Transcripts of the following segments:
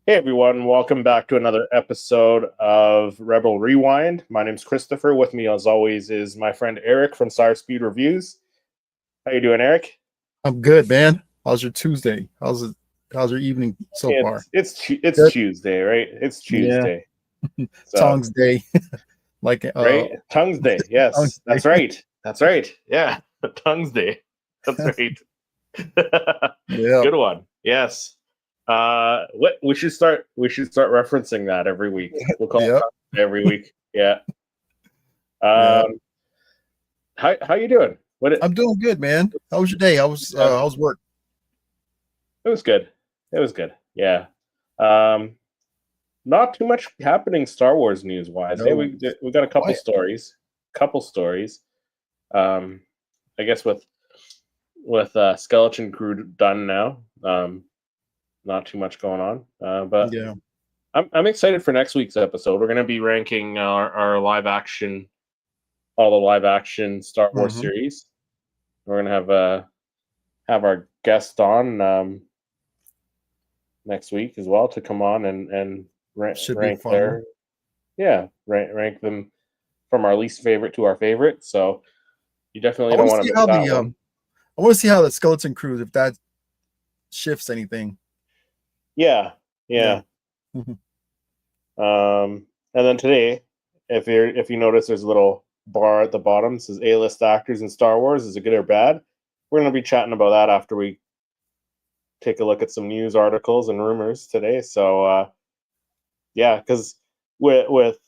Hey everyone, welcome back to another episode of Rebel Rewind. My name's Christopher. With me, as always, is my friend Eric from Sire Speed Reviews. How you doing, Eric? I'm good, man. How's your Tuesday? How's your evening so far? It's Good. Tuesday, right? It's Yeah. Tuesday. So, Tongs Day. like right? Tongues Day. Tongues Yes, Day. that's right. That's right. Yeah, Tongues Day. That's right. Yeah. Good one. Yes. What we should start. We should start referencing that every week. We'll call it Yep. Tongues Day every week. Yeah. Yeah. Um, how you doing? I'm doing good, man. How was your day? How's work? It was good. It was good. Yeah. Um, Not too much happening Star Wars news wise. Hey, No. we got a couple Quiet. stories. Couple stories. Um, I guess with Skeleton Crew done now. Not too much going on. But Yeah. I'm excited for next week's episode. We're gonna be ranking our live action, all the live action Star Wars hmm series. We're gonna have our guest on next week as well to come on and Should be a rank fun one. their rank them from our least favorite to our favorite. So you I definitely don't want to want to see miss how that the one. I want to see how the skeleton crew, if that shifts anything. Yeah, Yeah. yeah. And then today, if you notice, there's a little bar at the bottom that says A-list actors in Star Wars. Is it good or bad? We're gonna be chatting about that after we take a look at some news articles and rumors today. So yeah, because with with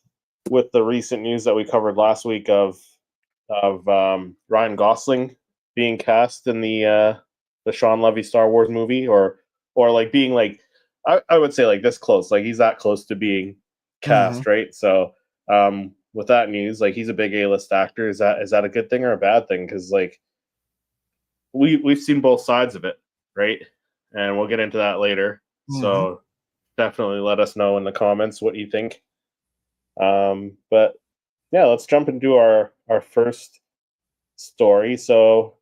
with the recent news that we covered last week of Ryan Gosling being cast in the Sean Levy Star Wars movie, or like being like I would say like this close, like he's that close to being hmm cast, right? So with that news, like he's a big A-list actor. Is that a good thing or a bad thing? Because like we've seen both sides of it, right? And we'll get into that later. hmm So definitely let us know in the comments what you think. But yeah, let's jump into our first story. So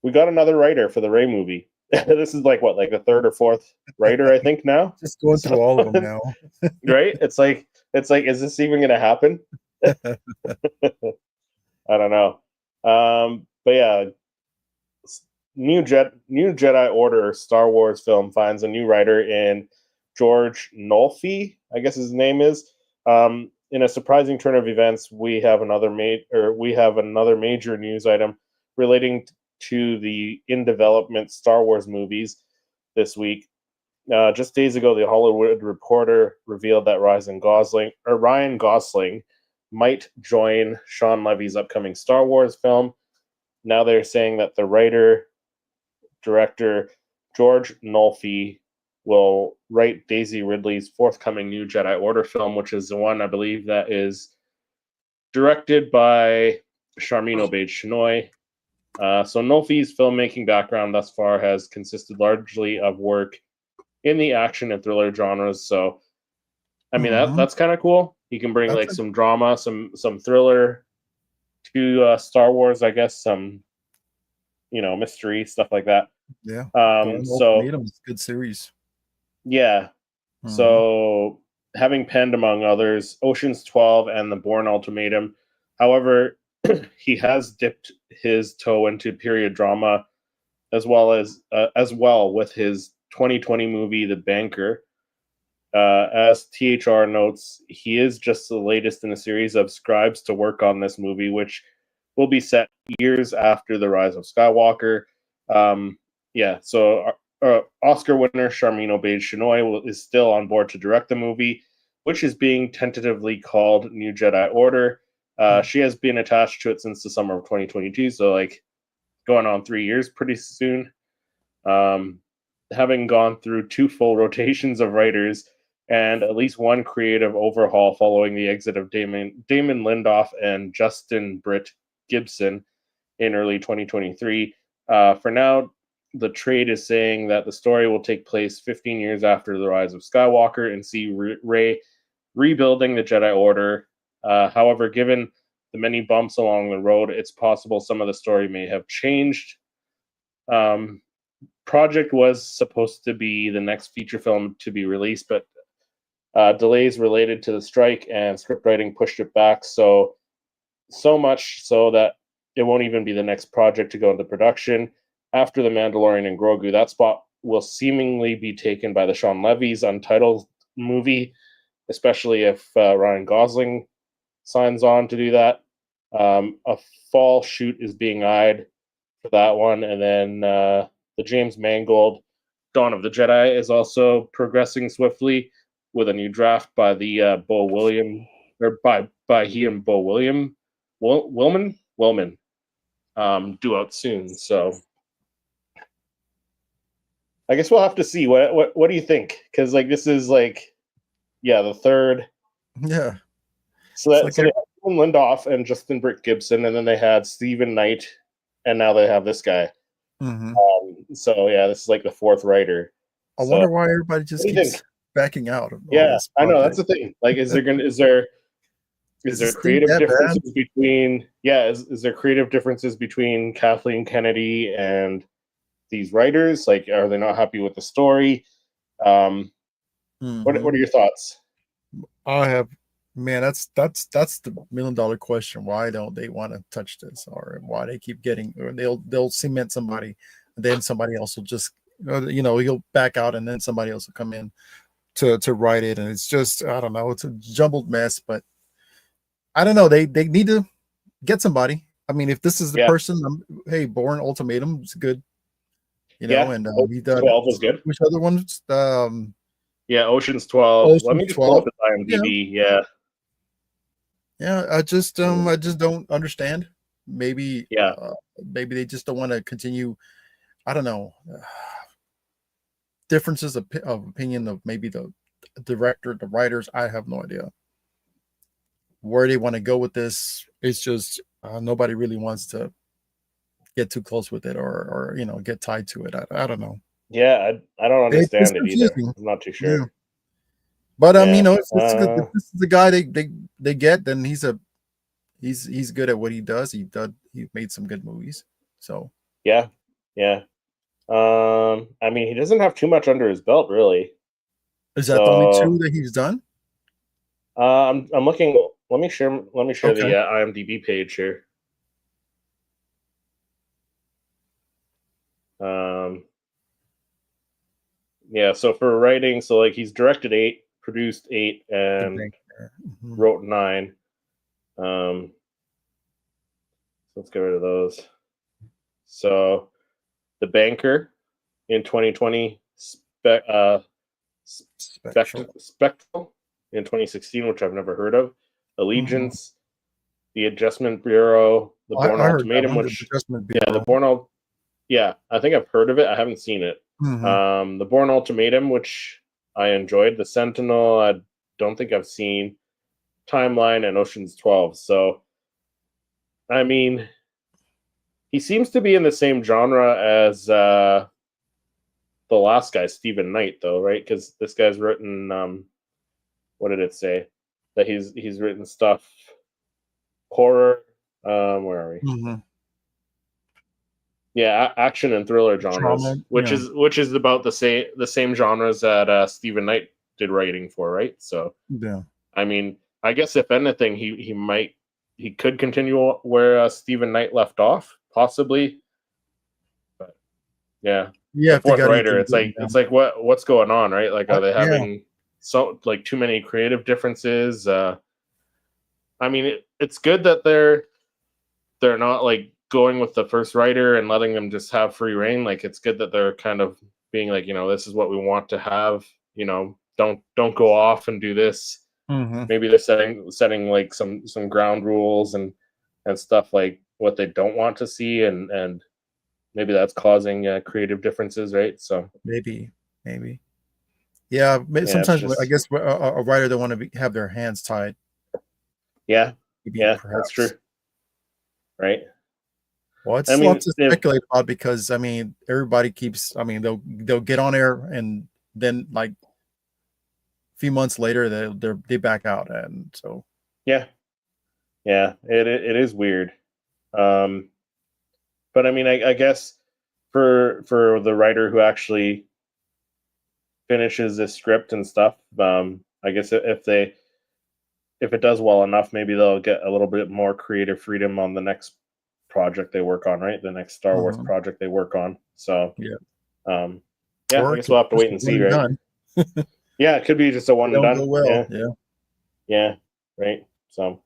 we got another writer for the Ray movie. This is like what, like the third or fourth writer, I think now. Just going So through all of them now. right? It's like, is this even gonna happen? I don't know. But yeah, new Jedi Order Star Wars film finds a new writer in George Nolfi, I guess his name is. In a surprising turn of events, we have another major news item relating to the in development Star Wars movies this week. Just days ago, the Hollywood Reporter revealed that Ryan Gosling might join Sean Levy's upcoming Star Wars film. Now they're saying that the writer director George Nolfi will write Daisy Ridley's forthcoming new Jedi Order film, which is the one I believe that is directed by Sharmeen Obaid-Chinoy. So Nolfi's filmmaking background thus far has consisted largely of work in the action and thriller genres. So I mean hmm that's kind of cool. He can bring That's like some drama, some thriller to Star Wars, I guess, some mystery stuff like that. yeah. Born So Ultimatum is a good series. yeah, hmm so having penned among others Ocean's 12 and The Bourne Ultimatum, however, he has dipped his toe into period drama as well with his 2020 movie The Banker. As THR notes, he is just the latest in a series of scribes to work on this movie, which will be set years after the rise of Skywalker. Yeah, so Oscar winner Sharmeen Obaid-Chinoy is still on board to direct the movie, which is being tentatively called New Jedi Order. She has been attached to it since the summer of 2022, so like going on 3 years pretty soon. Um, Having gone through two full rotations of writers and at least one creative overhaul following the exit of Damon Lindelof and Justin Britt Gibson in early 2023. For now, the trade is saying that the story will take place 15 years after the rise of Skywalker and see Rey rebuilding the Jedi Order. However, given the many bumps along the road, it's possible some of the story may have changed. Um, project was supposed to be the next feature film to be released, but delays related to the strike and script writing pushed it back. So much so that it won't even be the next project to go into production. After The Mandalorian and Grogu, that spot will seemingly be taken by the Sean Levy's Untitled movie, especially if Ryan Gosling signs on to do that. A fall shoot is being eyed for that one, and then the James Mangold Dawn of the Jedi is also progressing swiftly with a new draft by the Bo William, or by he and Bo Willman due out soon. So I guess we'll have to see. What do you think? Because like this is like, yeah, the third. Yeah. So they had Stephen Lindoff and Justin Britt Gibson, and then they had Stephen Knight, and now they have this guy. So yeah, this is like the fourth writer. I wonder why everybody just keeps backing out of all this. I know that's the thing. Like, is there creative differences between is there creative differences between Kathleen Kennedy and these writers? Like, are they not happy with the story? What are your thoughts? I have, man, that's the $1 million question. Why don't they want to touch this, or why they keep getting, or they'll cement somebody, and then somebody else will just, he'll back out, and then somebody else will come in to write it, and it's just, I don't know, it's a jumbled mess. But I don't know, they need to get somebody. I mean, if this is the person, hey, Bourne Ultimatum is good, and he done 12 was good. Which other ones? Ocean's 12. Let me just pull up his IMDb. Yeah, I just don't understand. Maybe maybe they just don't want to continue. I don't know. Differences of opinion of maybe the director, the writers. I have no idea where they want to go with this. It's just nobody really wants to get too close with it, or get tied to it. I don't know. Yeah, I don't understand it either. I'm not too sure. Yeah. But if this is the guy they get, then he's good at what he does. He made some good movies. So yeah. I mean, he doesn't have too much under his belt, really. Is that the only two that he's done? I'm looking. Let me share the IMDb page here. So for writing, so like he's directed 8, produced 8, and wrote 9. So let's get rid of those. So The Banker in 2020, Spectral in 2016, which I've never heard of, Allegiance, The Adjustment Bureau, The Bourne Ultimatum, I think I've heard of it. I haven't seen it. The Bourne Ultimatum, which I enjoyed. The Sentinel, I don't think I've seen. Timeline, and Ocean's 12. So, I mean, he seems to be in the same genre as the last guy, Stephen Knight, though, right? Because this guy's written, what did it say? That he's written stuff, horror. Where are we? Yeah, action and thriller genres, which is about the same genres that Stephen Knight did writing for, right? So, I mean, I guess if anything, he could continue where Stephen Knight left off, possibly. But the fourth writer, it's like what's going on, right? Like, are they having too many creative differences? I mean, it's good that they're not like going with the first writer and letting them just have free reign. Like, it's good that they're kind of being like, this is what we want to have. Don't go off and do this. Maybe they're setting like some ground rules and stuff, like what they don't want to see, and maybe that's causing creative differences, right? So maybe sometimes I guess a writer don't want to have their hands tied. That's true, right? Well, it's lots to speculate about, because I mean, everybody keeps. I mean, they'll get on air, and then like a few months later they back out, and so it is weird. But I mean, I guess for the writer who actually finishes this script and stuff. I guess if it does well enough, maybe they'll get a little bit more creative freedom on the next project they work on, right? The next Star Wars project they work on. So yeah, I or guess we'll have to wait and see, right? done. Yeah, it could be just a one and done. Go well. Yeah, right. So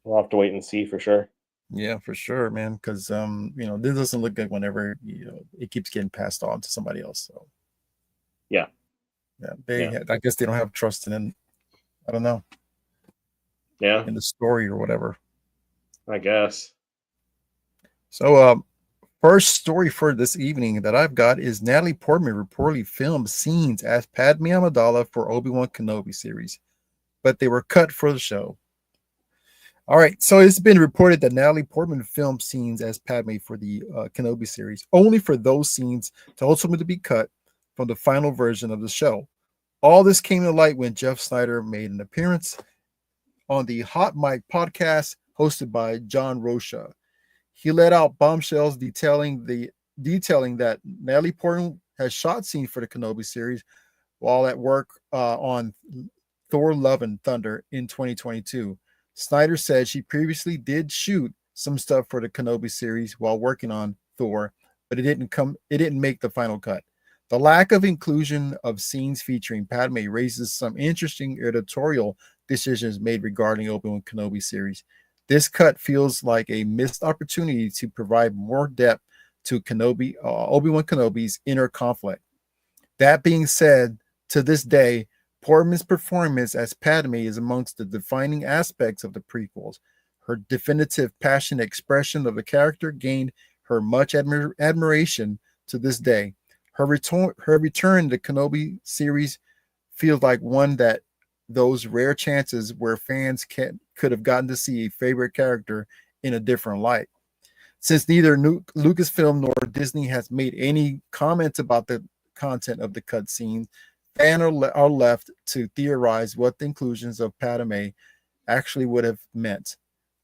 we'll have to wait and see for sure. Yeah, for sure, man. Because this doesn't look good whenever it keeps getting passed on to somebody else. So yeah, I guess they don't have trust in. I don't know. Yeah, in the story or whatever. I guess. So, first story for this evening that I've got is Natalie Portman reportedly filmed scenes as Padme Amidala for Obi-Wan Kenobi series, but they were cut for the show. All right, so it's been reported that Natalie Portman filmed scenes as Padme for the Kenobi series, only for those scenes to ultimately be cut from the final version of the show. All this came to light when Jeff Snyder made an appearance on the Hot Mic podcast hosted by John Rocha. He let out bombshells detailing that Natalie Portman has shot scenes for the Kenobi series while at work on Thor: Love and Thunder in 2022. Snyder said she previously did shoot some stuff for the Kenobi series while working on Thor, but it didn't make the final cut. The lack of inclusion of scenes featuring Padme raises some interesting editorial decisions made regarding Obi-Wan Kenobi series. This cut feels like a missed opportunity to provide more depth to Obi-Wan Kenobi's inner conflict. That being said, to this day, Portman's performance as Padme is amongst the defining aspects of the prequels. Her definitive, passionate expression of the character gained her much admiration to this day. Her return to the Kenobi series feels like one that those rare chances where fans could have gotten to see a favorite character in a different light. Since neither Lucasfilm nor Disney has made any comments about the content of the cutscene, fans are left to theorize what the inclusions of Padme actually would have meant.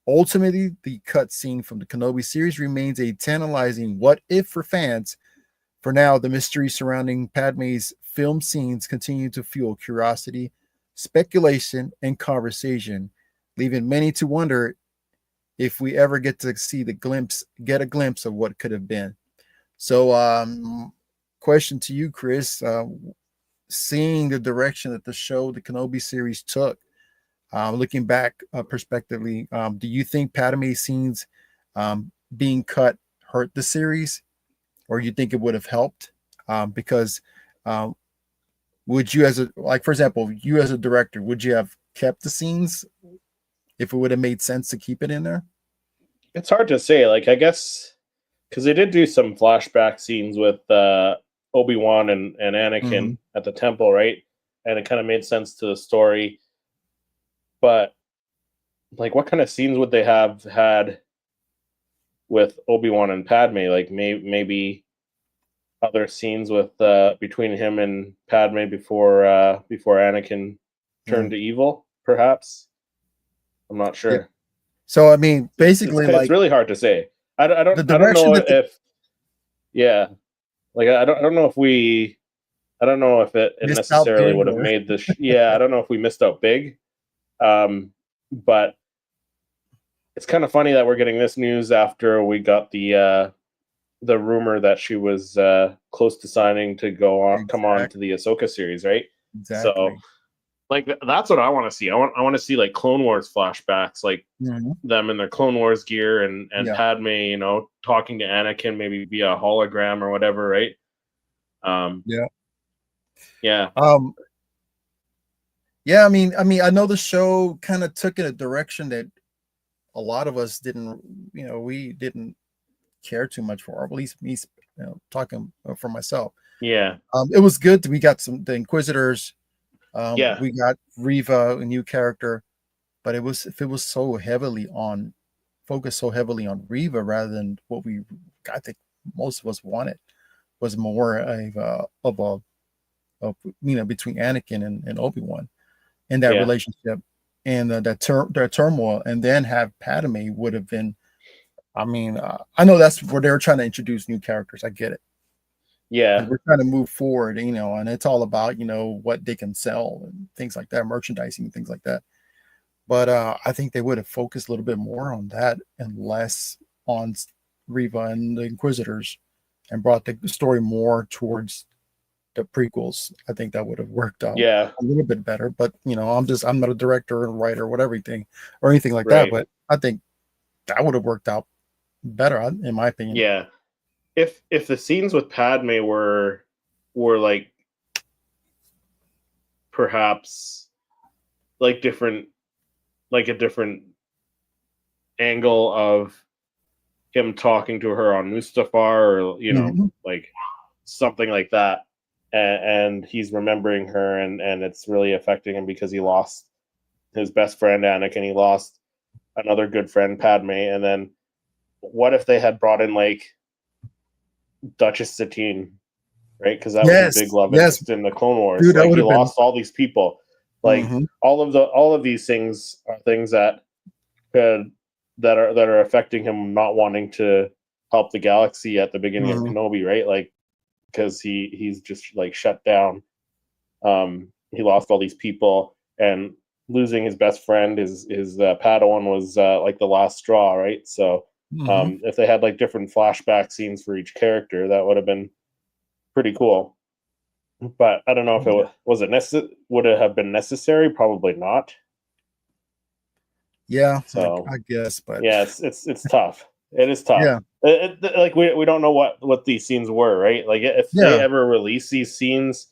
Ultimately, the cutscene from the Kenobi series remains a tantalizing what if for fans. For now, the mystery surrounding Padme's film scenes continue to fuel curiosity, speculation, and conversation, leaving many to wonder if we ever get to see a glimpse of what could have been. So, question to you, Chris, seeing the direction that the Kenobi series took, looking back prospectively, do you think Padme scenes being cut hurt the series, or you think it would have helped? Because would you, for example, you as a director, would you have kept the scenes if it would have made sense to keep it in there? It's hard to say. I guess because they did do some flashback scenes with Obi-Wan and Anakin at the temple, right? And it kind of made sense to the story. But what kind of scenes would they have had with Obi-Wan and Padme? Maybe other scenes with between him and Padme before Anakin turned to evil, perhaps. I'm not sure. Yeah. So I mean, basically, it's really hard to say. I don't know if I don't know if it necessarily would have made this. I don't know if we missed out big. But it's kind of funny that we're getting this news after we got the rumor that she was close to signing to come on to the Ahsoka series, right? Exactly. So that's what I want to see. I want to see Clone Wars flashbacks, them in their Clone Wars gear and Padme, talking to Anakin maybe via hologram or whatever, right? Yeah. I mean, I know the show kind of took in a direction that a lot of us we didn't care too much for, or at least me, talking for myself. Yeah. It was good. We got the Inquisitors. We got Reva, a new character, but it was focused so heavily on Reva rather than what I think most of us wanted was more of between Anakin and Obi-Wan and that relationship and that turmoil, and then have Padme would have been I mean, I know that's where they're trying to introduce new characters. I get it. Yeah, And we're trying to move forward, and it's all about, what they can sell and things like that, merchandising and things like that. But I think they would have focused a little bit more on that and less on Riva and the Inquisitors, and brought the story more towards the prequels. I think that would have worked out yeah, a little bit better. But I'm not a director or writer or anything like that. right. But I think that would have worked out better, in my opinion. Yeah. If the scenes with Padme were like perhaps like different, like a different angle of him talking to her on Mustafar, or Mhm. like something like that, and he's remembering her, and it's really affecting him because he lost his best friend Anakin, he lost another good friend Padme, and then what if they had brought in like Duchess Satine, right? Because that was his big Yes, love yes, interest in the Clone Wars. dude, that Like would he have been. lost all these people. Like Mhm. all of these things are things that could that are affecting him not wanting to help the galaxy at the beginning of Mhm. Kenobi, right? Like because he's just like shut down. He lost all these people, and losing his best friend, his Padawan, was like the last straw, right? So Mhm. if they had like different flashback scenes for each character, that would have been pretty cool. But I don't know if it Yeah. was it would it have been necessary? Probably not. Yeah, So I guess, but yeah, it's tough. It is tough. yeah, Like we don't know what these scenes were, right? Like if they yeah, ever release these scenes,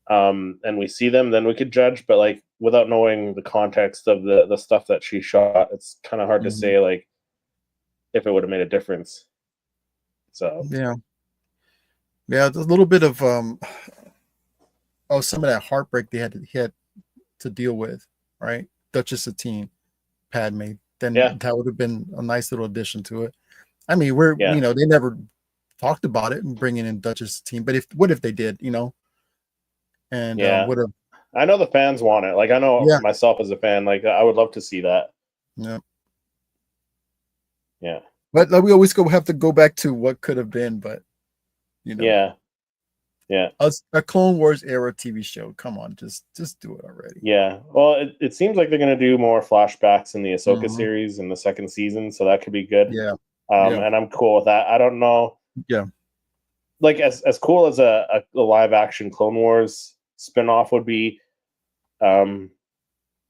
and we see them, then we could judge. But like without knowing the context of the stuff that she shot, it's kind of hard to mhm, say like if it would have made a difference. So yeah, yeah. There's a little bit of some of that heartbreak he had to deal with, right? Duchess Satine, Padme. yeah, Then that would have been a nice little addition to it. I mean, we're yeah, they never talked about it and bringing in Duchess Satine, but if they did, and yeah. would have, I know the fans want it. Like I know yeah, myself as a fan, like I would love to see that. yeah. Yeah, But we always have to go back to what could have been, but you know, yeah, yeah. a Clone Wars era TV show. Come on, just do it already. Yeah. Well, it seems like they're going to do more flashbacks in the Ahsoka Hmm. series in the second season, so that could be good. Yeah, yeah, And I'm cool with that. I don't know, yeah. like as cool as a live action Clone Wars spinoff would be. Um,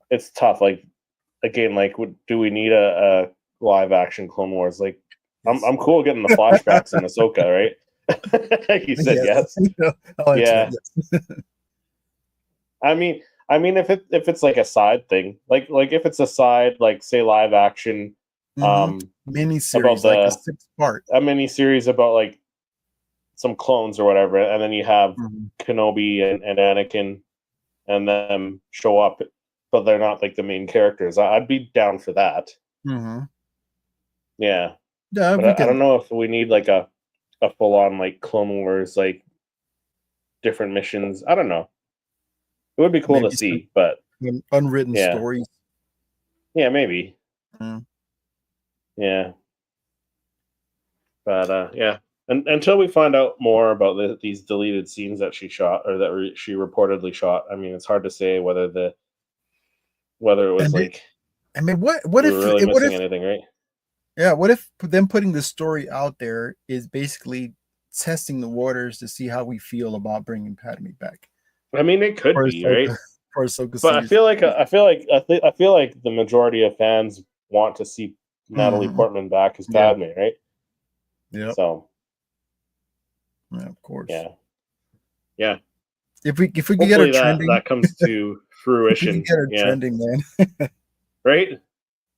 it's tough. Like again, like do we need a live action Clone Wars? Like Yes. I'm cool getting the flashbacks in Ahsoka, right? You said Yes. yes. I'll answer Yeah. that. Yes. I mean, if it's like a side thing, like if it's a side, like say live action, Hmm. um, Mini about series, like a 6-part. a mini series about like some clones or whatever, and then you have Hmm. Kenobi and Anakin, and them show up, but they're not like the main characters. I'd be down for that. Hmm. Yeah, Yeah, but we I don't can know if we need like a full on like Clone Wars like different missions. I don't know. It would be cool to maybe some see, but unwritten yeah, stories. yeah, maybe, Mm. yeah. But yeah, and until we find out more about these deleted scenes that she shot or that she reportedly shot, I mean, it's hard to say whether it was And like I mean, we were really missing anything, right? what if them putting the story out there is basically testing the waters to see how we feel about bringing Padme back I mean, it could for be right, Ahsoka for Ahsoka but series? I feel like the majority of fans want to see Natalie Hmm. Portman back as Yeah, Padme, right? yep, So yeah, of course. yeah, yeah. If we could get her Hopefully that trending, comes to if we could fruition. get her Yeah, trending, man. right,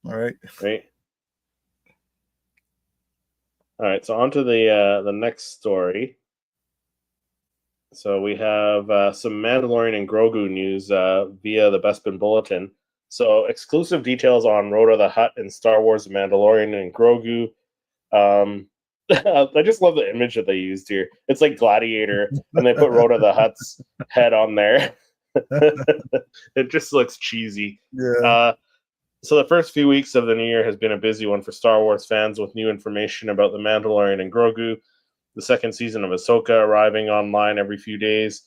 All right. right. All right, so on to the next story. So we have some Mandalorian and Grogu news via the Bespin Bulletin. So exclusive details on Rhoda the Hutt and Star Wars Mandalorian and Grogu. Um, I just love the image that they used here. It's like Gladiator, and they put Rhoda the Hutt's head on there. It just looks cheesy. Yeah. Uh, So the first few weeks of the new year has been a busy one for Star Wars fans with new information about the Mandalorian and Grogu, the second season of Ahsoka arriving online every few days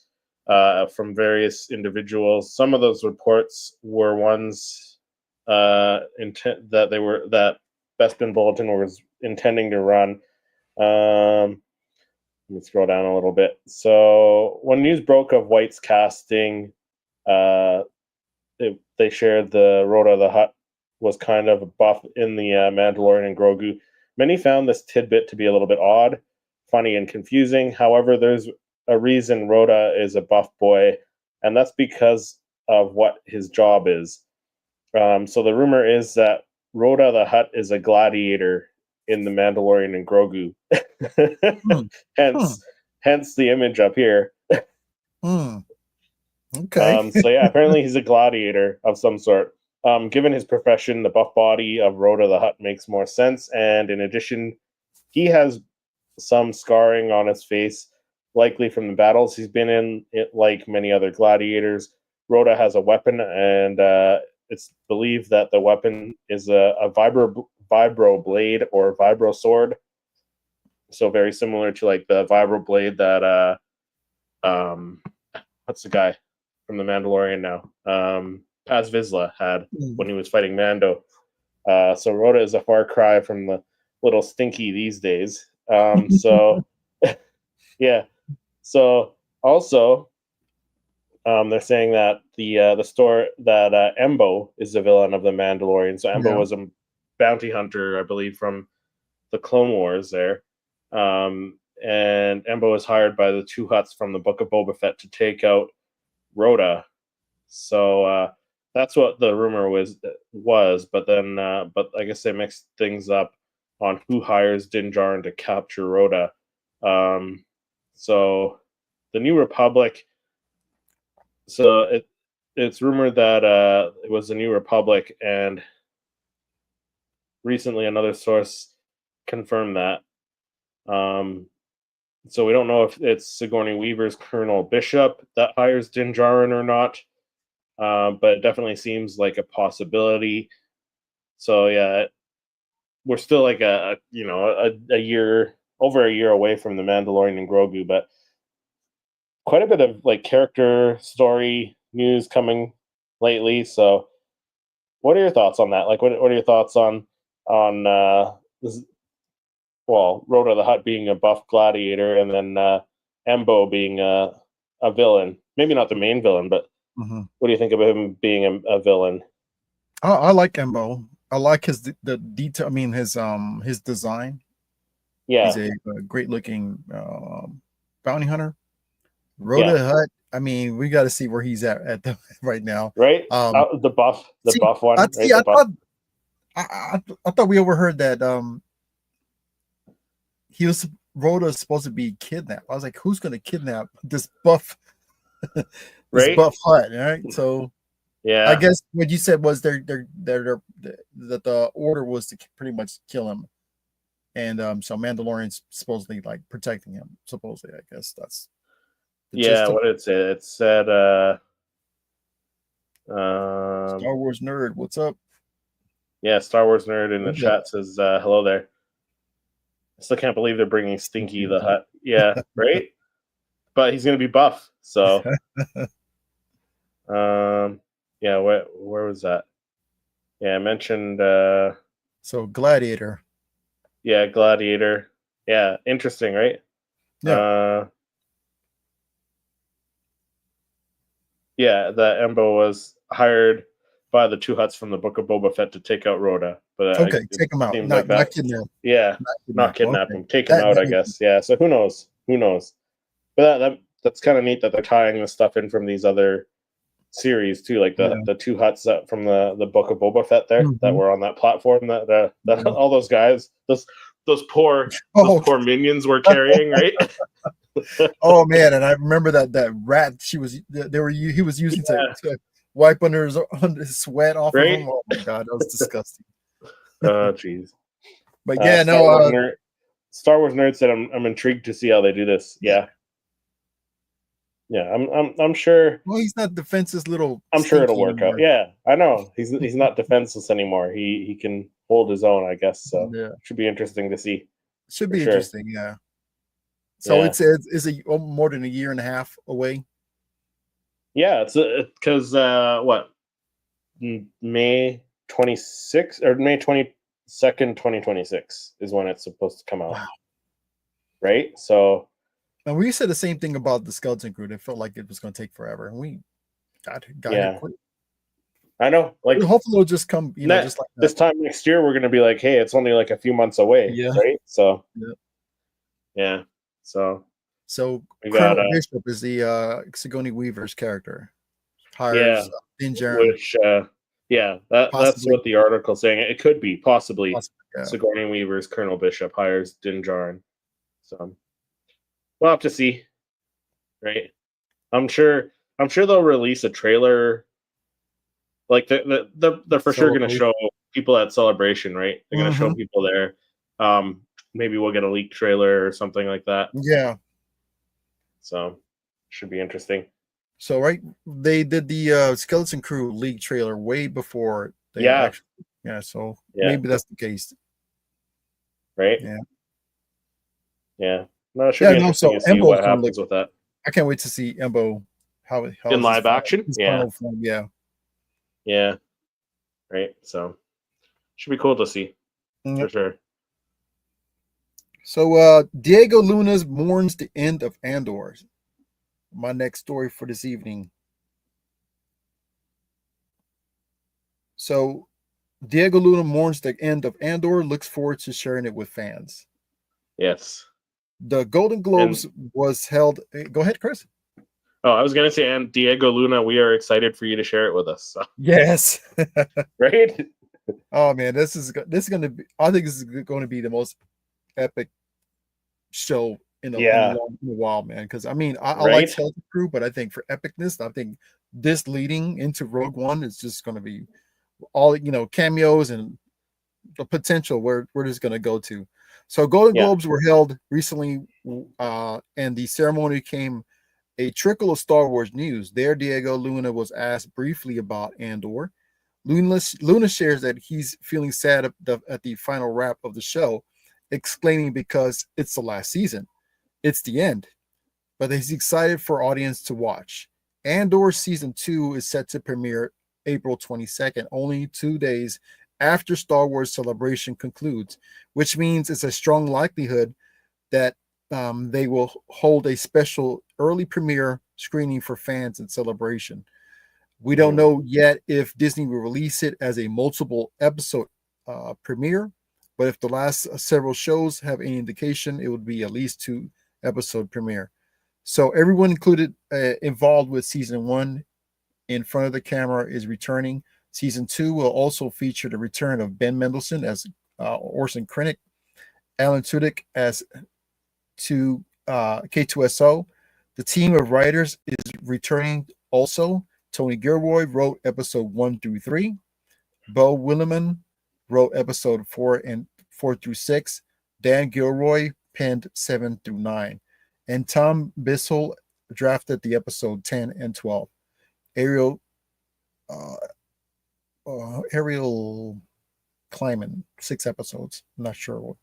from various individuals. Some of those reports were ones that Bespin Bulletin was intending to run. Let me scroll down a little bit. So when news broke of White's casting, they shared the Rhoda the Hutt was kind of a buff in the Mandalorian and Grogu. Many found this tidbit to be a little bit odd, funny, and confusing. However, there's a reason Rhoda is a buff boy, and that's because of what his job is. So the rumor is that Rhoda the Hutt is a gladiator in the Mandalorian and Grogu. Hmm. hence the image up here. Okay. So yeah, apparently he's a gladiator of some sort. Given his profession, the buff body of Rhoda the Hutt makes more sense, and in addition, he has some scarring on his face, likely from the battles he's been in. Like many other gladiators, Rhoda has a weapon, and it's believed that the weapon is a vibro blade or vibro sword. So very similar to like the vibro blade that what's the guy from the Mandalorian now? Paz Vizsla had when he was fighting Mando. So Rhoda is a far cry from the little stinky these days. So yeah. So also, they're saying that the store that Embo is the villain of the Mandalorian. So Embo was a bounty hunter, I believe, from the Clone Wars there. And Embo was hired by the two Hutts from the Book of Boba Fett to take out Rhoda. So that's what the rumor was. But then, but I guess they mixed things up on who hires Din Djarin to capture Rhoda. So the New Republic. So it's rumored that it was the New Republic, and recently another source confirmed that. So we don't know if it's Sigourney Weaver's Colonel Bishop that hires Din Djarin or not, but it definitely seems like a possibility. So yeah, we're still like a year over a year away from the Mandalorian and Grogu, but quite a bit of like character story news coming lately. So what are your thoughts on that? Like, what are your thoughts on this, well, Rhoda the Hutt being a buff gladiator, and then Embo being a villain? Maybe not the main villain, but what do you think about him being a villain? I like Embo. I like the detail. I mean, his design. Yeah, he's a great looking bounty hunter. Rhoda Hutt. I mean, we got to see where he's at right now. Right? The buff one. I thought we overheard that Rhoda is supposed to be kidnapped. I was like, who's going to kidnap this buff, buff Hutt? Right. So yeah, I guess what you said was that the order was to pretty much kill him, and so Mandalorian's supposedly like protecting him. Supposedly, I guess that's. What did it say? It said Star Wars nerd, what's up? Yeah, Star Wars nerd in the chat says hello there. I still can't believe they're bringing Stinky the Hutt. Yeah, right? But he's going to be buff, so yeah, where was that? Yeah, I mentioned so Gladiator. Yeah, Gladiator. Yeah, interesting, right? Yeah. Yeah, that Embo was hired by the two Hutts from the Book of Boba Fett to take out Rhoda. But take him out. Not kidnap. Yeah, not kidnap him. Take him out, I guess. Yeah. So who knows? But that's kind of neat that they're tying this stuff in from these other series too, like the two Hutts from the Book of Boba Fett there that were on that platform that all those guys, those poor minions were carrying, right? Oh man, and I remember that rat he was using to wipe under his sweat off of him. Oh my god, that was disgusting. Oh jeez. But yeah, Star Wars nerd said I'm intrigued to see how they do this. Yeah. Yeah, I'm sure. Well, he's not defense's little I'm sure it'll stinky work out. anymore. Yeah, I know. He's not defenseless anymore. He can hold his own, I guess. So Yeah, should be interesting to see should for be sure. interesting. Yeah. So Yeah, it's more than a year and a half away. yeah. It's because what May 26th or May 22nd, 2026 is when it's supposed to come out, Wow. right? So And we said the same thing about the skeleton crew. It felt like it was going to take forever, and we got here yeah, quick. I know. Like Hopefully, it'll just come. Just like that. this time next year, we're gonna be like, hey, it's only like a few months away, Yeah. right? So Yeah. yeah, so So we got Colonel Bishop is the Sigourney Weaver's character. yeah, Hires Din Djarin, which yeah, that's possibly, what the article's saying. It could be possibly yeah. Sigourney Weaver's Colonel Bishop hires Din Djarin. So we'll have to see, right? I'm sure. I'm sure they'll release a trailer. Like they're for sure going to show people at Celebration, right? They're going to show people there. Maybe we'll get a leak trailer or something like that. Yeah. So should be interesting. So they did the Skeleton Crew league trailer way before they Yeah. actually. Yeah. So maybe that's the case. Right. Yeah. Yeah. No, it should be interesting to see Embo's what happens with that. I can't wait to see Embo how in live action. Yeah. Yeah. Yeah. Right. So should be cool to see for sure. So Diego Luna's mourns the end of Andor. My next story for this evening. So Diego Luna mourns the end of Andor, looks forward to sharing it with fans. Yes. The Golden Globes was held. Go ahead, Chris. Oh, I was going to say, and Diego Luna, we are excited for you to share it with us. So. Yes. Right? Oh man, this is going to be. I think this is going to be the most epic show in a while, man. Because I mean, I like Skeleton Crew, but I think for epicness, I think this leading into Rogue One is just going to be all cameos and the potential where this is going to go to. So Golden Globes were held recently, and the ceremony came a trickle of Star Wars news. There, Diego Luna was asked briefly about Andor. Luna shares that he's feeling sad at the final wrap of the show, exclaiming because it's the last season. It's the end. But he's excited for audience to watch. Andor Season 2 is set to premiere April 22nd, only 2 days after Star Wars Celebration concludes, which means it's a strong likelihood that they will hold a special early premiere screening for fans at Celebration. We don't know yet if Disney will release it as a multiple episode premiere, but if the last several shows have any indication, it would be at least 2 episode premiere. So everyone included involved with season 1 in front of the camera is returning. Season 2 will also feature the return of Ben Mendelsohn as Orson Krennic, Alan Tudyk as K2SO. The team of writers is returning also. Tony Gilroy wrote episode 1 through 3. Bo Williman wrote episode 4 through 6. Dan Gilroy penned 7 through 9. And Tom Bissell drafted the episode 10 and 12. Ariel Kleiman, 6 episodes. I'm not sure what.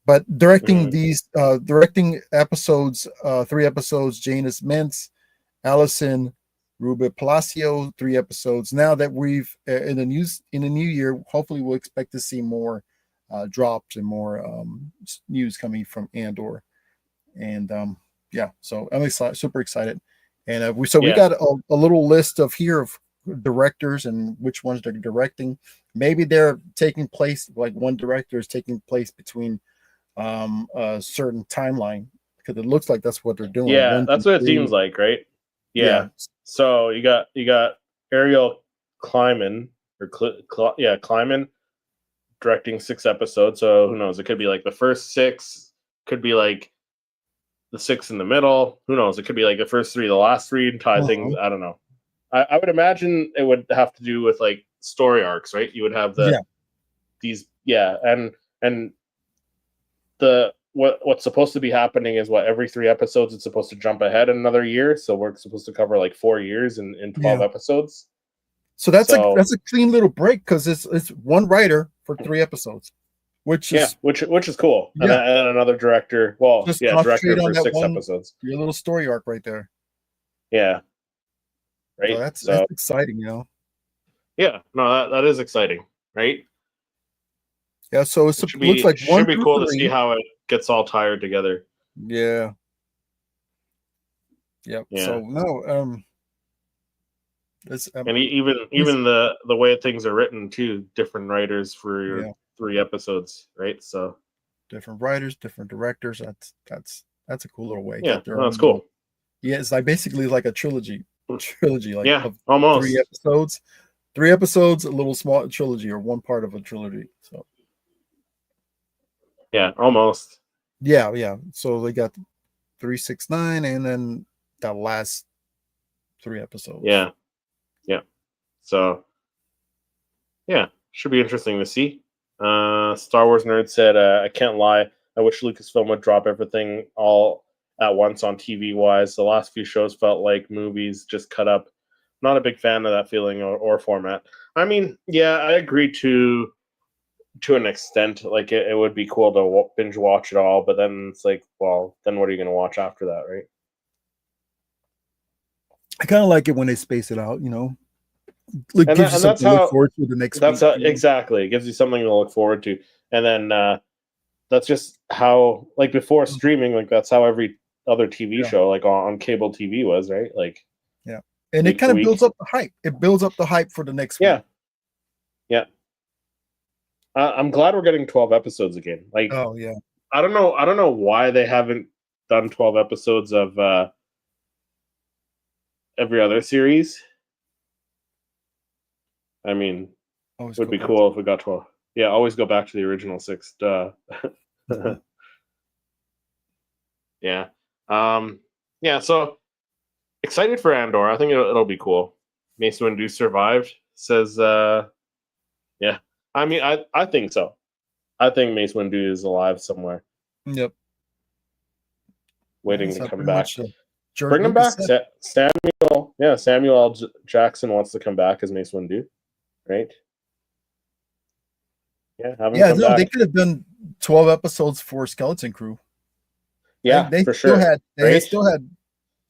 But directing episodes, 3 episodes, Janus Mintz, Allison Ruben Palacio, 3 episodes. Now that we've in the new year, hopefully we'll expect to see more drops and more news coming from Andor. And so I'm super excited. And we got a little list of directors and which ones they're directing. Maybe they're taking place, like one director is taking place between a certain timeline, because it looks like that's what they're doing. Yeah, that's what it seems like, right? Yeah. So you got Ariel Kleiman Kleiman directing 6 episodes. So who knows? It could be like the first 6, could be like the 6 in the middle. Who knows? It could be like the first 3, the last 3, tie things. I don't know. I would imagine it would have to do with like story arcs, right? You would have these and the what's supposed to be happening is every 3 episodes it's supposed to jump ahead another year. So we're supposed to cover like 4 years in 12 episodes. So that's a clean little break because it's one writer for 3 episodes, which is which is cool. Yeah. And another director. Well, just director concentrate on for that 6 episodes. Your little story arc right there. Yeah. Right. So that's exciting, Yeah. No, that is exciting, right? Yeah. So it looks like should be cool to see how it gets all tied together. Yeah. Yep. Yeah. So no, and even the way things are written too, different writers for your 3 episodes, right? So different writers, different directors. That's a cool little way. Yeah, that's cool. Yeah, it's like basically like a trilogy, like of almost 3 episodes. 3 episodes, a little small trilogy, or one part of a trilogy. So yeah, almost. Yeah. So they got 369, and then the last 3 episodes. Yeah. So yeah, should be interesting to see. Star Wars Nerd said, I can't lie, I wish Lucasfilm would drop everything all at once on TV wise. The last few shows felt like movies just cut up. Not a big fan of that feeling or format. I mean, yeah, I agree to an extent. Like it would be cool to binge watch it all, but then it's like, well, then what are you going to watch after that, right? I kind of like it when they space it out, It gives you something to look forward to the next week. Exactly. It gives you something to look forward to. And then that's just how, like, before streaming, like, that's how every other TV show, like, on cable TV was, right? Like, yeah. And it kind of builds up the hype. It builds up the hype for the next week. Yeah. I'm glad we're getting 12 episodes again. Like, oh, yeah. I don't know why they haven't done 12 episodes of every other series. I mean, it would be cool if we got 12. Yeah, always go back to the original 6. Duh. Yeah. Yeah, so excited for Andor. I think it'll be cool. Mace Windu survived. Says yeah. I mean, I think so. I think Mace Windu is alive somewhere. Yep. Waiting to come back. Bring him back. Samuel. Yeah, Samuel L. Jackson wants to come back as Mace Windu, right? Yeah, they could have done 12 episodes for Skeleton Crew. Yeah, they for still sure. They still had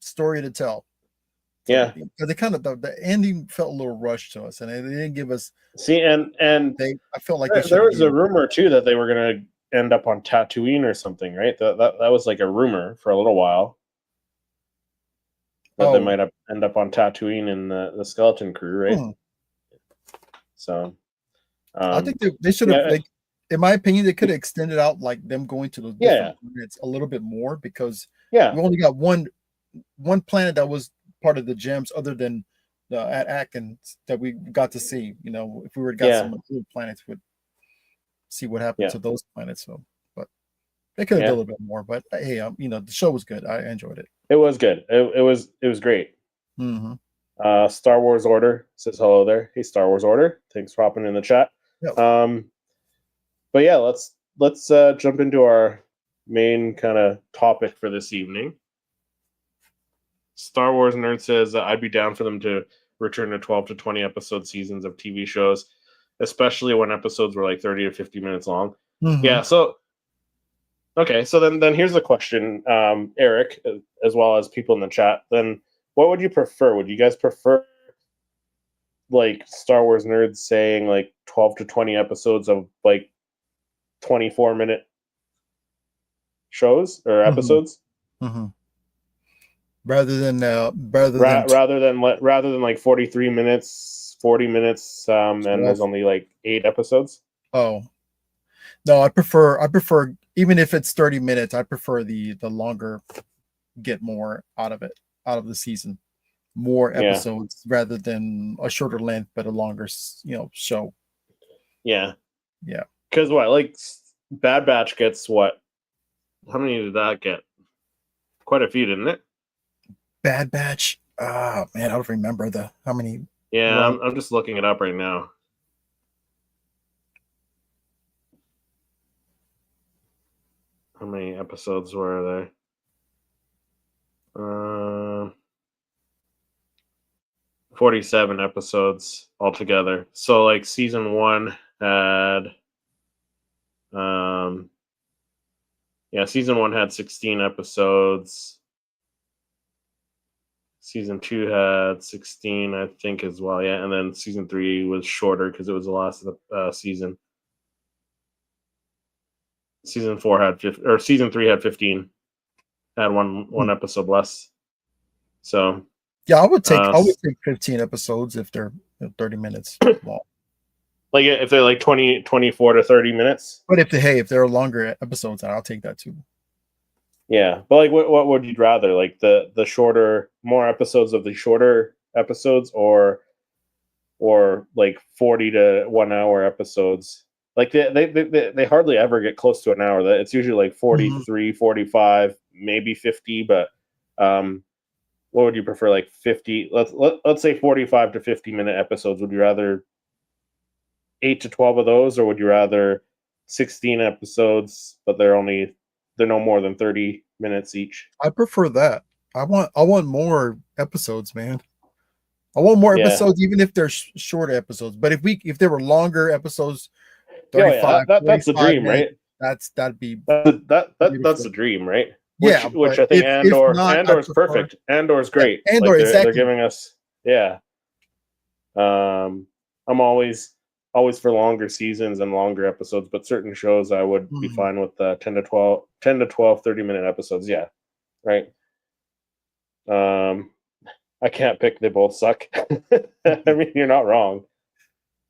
story to tell. So, yeah, they kind of the ending felt a little rushed to us, and they didn't give us. See, and I felt like there was a rumor too that they were going to end up on Tatooine or something, right? That was like a rumor for a little while. That they might end up on Tatooine in the Skeleton Crew, right? So, I think they should have, in my opinion, they could have extended out like them going to the different planets a little bit more, because we only got one planet that was part of the gems, other than at Atkins, that we got to see. If we were got some other planets, would see what happened to those planets. So, but they could have done a little bit more. But hey, the show was good. I enjoyed it. It was good. It was great. Mm-hmm. Star Wars Order says hello there. Hey, Star Wars Order. Thanks for hopping in the chat. Yep. But yeah, let's jump into our main kind of topic for this evening. Star Wars Nerd says I'd be down for them to return to 12 to 20 episode seasons of TV shows, especially when episodes were like 30 to 50 minutes long. Mm-hmm. Yeah, so okay, so then here's the question, Eric, as well as people in the chat. Then what would you prefer? Would you guys prefer, like, Star Wars Nerds saying like 12 to 20 episodes of like 24-minute shows or episodes? Mm-hmm. Rather than like 43 minutes, 40 minutes, and there's only like 8 episodes. Oh no, I prefer, even if it's 30 minutes, I prefer the longer, get more out of it, out of the season, more episodes rather than a shorter length but a longer show. Yeah. Because what, like, Bad Batch gets what? How many did that get? Quite a few, didn't it? Bad Batch. Oh man, I don't remember how many. Yeah, I'm just looking it up right now. How many episodes were there? 47 episodes altogether. So like season 1 had season 1 had 16 episodes. Season 2 had 16, I think, as well. Yeah, and then season 3 was shorter because it was the last of the season. Season 3 had 15. Had one episode less. So yeah, I would take 15 episodes if they're 30 minutes long. Like if they're like 24 to 30 minutes. But if they're longer episodes, I'll take that too. Yeah, but like what would you rather? Like the shorter, more episodes of the shorter episodes, or like 40 to 1 hour episodes? Like they hardly ever get close to an hour. It's usually like 43, 45, maybe 50, but what would you prefer? Like 50, let's say 45 to 50-minute episodes. Would you rather 8 to 12 of those, or would you rather 16 episodes, but they're no more than 30 minutes each? I prefer that. I want more episodes, man. I want more episodes, even if they're short episodes. But if there were longer episodes, 35, that's the dream, minutes, right? That'd be that's the dream, right? Which I think Andor's perfect. Andor's great. Andor, like exactly. They're giving us, yeah. I'm always for longer seasons and longer episodes, but certain shows I would be fine with 10 to 12 30-minute episodes. Yeah, right. I can't pick. They both suck. I mean, you're not wrong.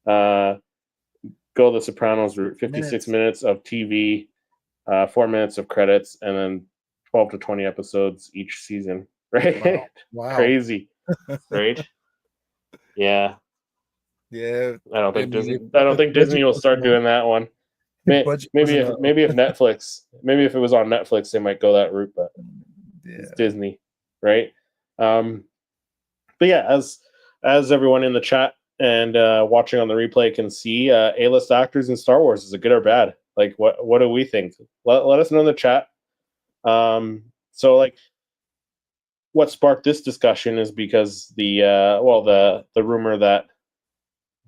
Go the Sopranos route. 56 minutes of TV, 4 minutes of credits, and then 12 to 20 episodes each season. Right? Wow. Crazy. Right? Yeah. Yeah. I don't think Disney will start doing that one. Maybe if Netflix, maybe if it was on Netflix, they might go that route, but it's Disney, right? But yeah, as everyone in the chat and watching on the replay can see, A-list actors in Star Wars, is it good or bad? Like, what do we think? Let us know in the chat. So like, what sparked this discussion is because the rumor that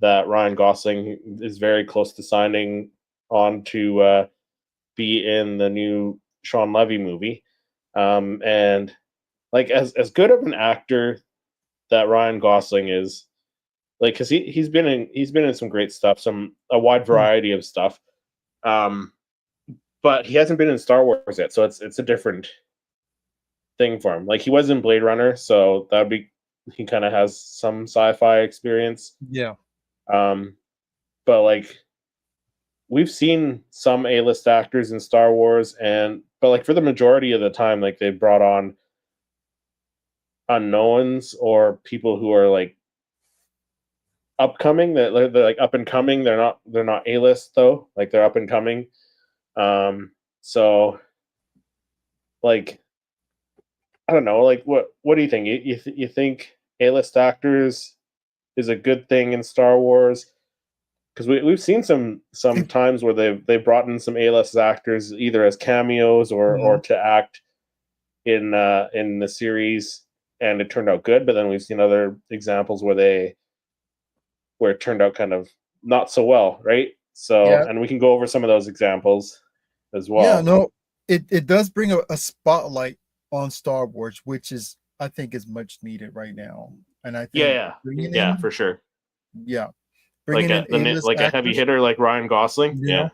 Ryan Gosling is very close to signing on to be in the new Sean Levy movie, and like as good of an actor that Ryan Gosling is, like, because he's been in some great stuff, a wide variety of stuff, but he hasn't been in Star Wars yet, so it's a different thing for him. Like, he was in Blade Runner, so he kind of has some sci-fi experience. Yeah. But like, we've seen some A-list actors in Star Wars, but like for the majority of the time, like they brought on unknowns or people who are like upcoming. They're like up and coming. They're not A-list though. Like, they're up and coming. So like, I don't know. Like, what do you think? You think A-list actors is a good thing in Star Wars? Because we've seen some times where they've brought in some A-list actors either as cameos or to act in the series, and it turned out good. But then we've seen other examples where it turned out kind of not so well, right? So, and we can go over some of those examples as well. Yeah, no, it does bring a spotlight on Star Wars, which I think is much needed right now. And I think for sure. Yeah. Like a heavy hitter like Ryan Gosling. Yeah.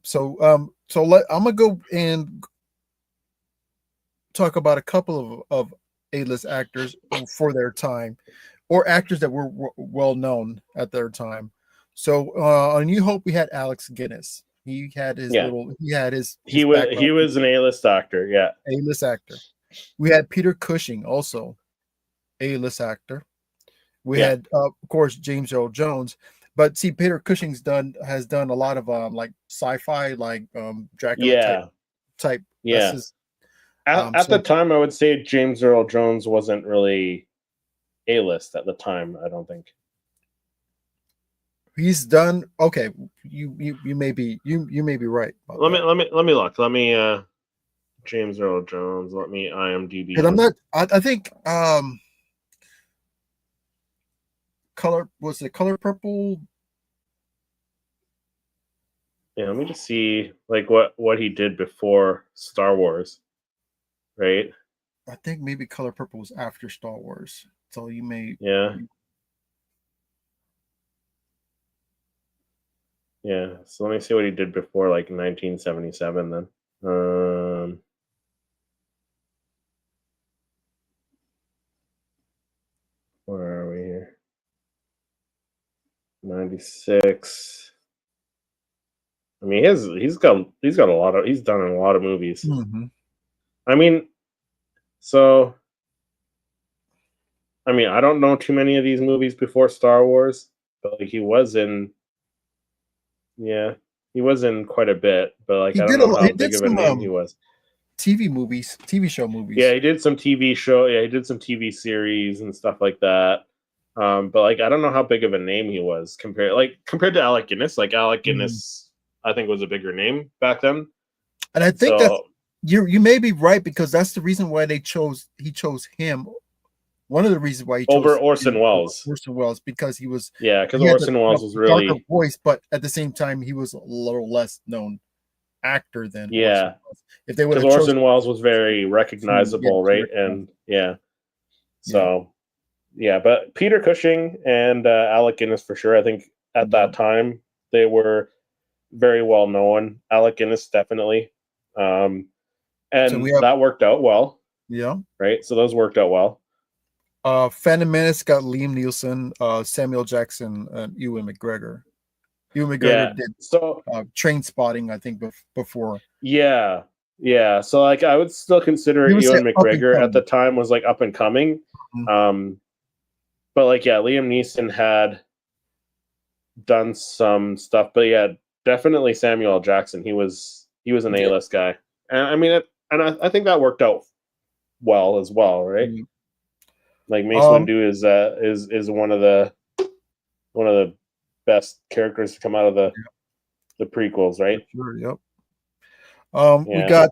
So I'm gonna go and talk about a couple of A-list actors for their time, or actors that were well known at their time. So on New Hope, we had Alex Guinness. He had his he was an A-list actor. Yeah. A-list actor. We had Peter Cushing, also A-list actor. We had, of course, James Earl Jones, but see, Peter Cushing's has done a lot of like sci-fi, like Dracula type. Yeah. At the time, I would say James Earl Jones wasn't really A-list at the time. I don't think he's done. Okay, you may be right about Let that. me look. Let me James Earl Jones. Let me IMDb. Because I'm not. I think color purple. Yeah, let me just see like what he did before Star Wars, right? I think maybe color purple was after Star Wars. So you may. Yeah. Yeah. So let me see what he did before like 1977 then. Where are we here? 96. I mean, he's got a lot of he's done a lot of movies. Mm-hmm. I mean, so I mean, I don't know too many of these movies before Star Wars, but like he was in quite a bit, but like He I don't did know how he did big of a some name he was. TV show Yeah, movies. he did some TV show. Yeah, he did some TV series and stuff like that. But like I don't know how big of a name he was compared to Alec Guinness. Like Alec Mm. Guinness, I think was a bigger name back then. And I think that So you may be right because that's the reason why he chose him. One of the reasons why he over chose Orson Welles. Orson Welles because he Because had Orson Welles was darker really voice, but at the same time he was a little less known actor than Orson yeah. Welles. If they would Because have chosen Orson Welles was very recognizable, to right? recognize, And yeah, yeah, so yeah, but Peter Cushing and Alec Guinness for sure. I think at yeah. that time they were very well known. Alec Guinness definitely, So we and have that worked out well, yeah. right? So those worked out well. Phantom Menace got Liam Neeson, Samuel Jackson, and Ewan McGregor. Ewan McGregor Yeah. did So Train Spotting, I think, before. yeah, yeah. So like I would still consider He was Ewan up and McGregor at the coming. time was like up and coming. Mhm. But like yeah, Liam Neeson had done some stuff, but yeah, definitely Samuel L. Jackson. He was an Yeah. A-list guy, and I mean, I think that worked out well as well, right? Mhm. Like Mace Windu is one of the best characters to come out of the prequels, right? Sure, yep. We Yeah, got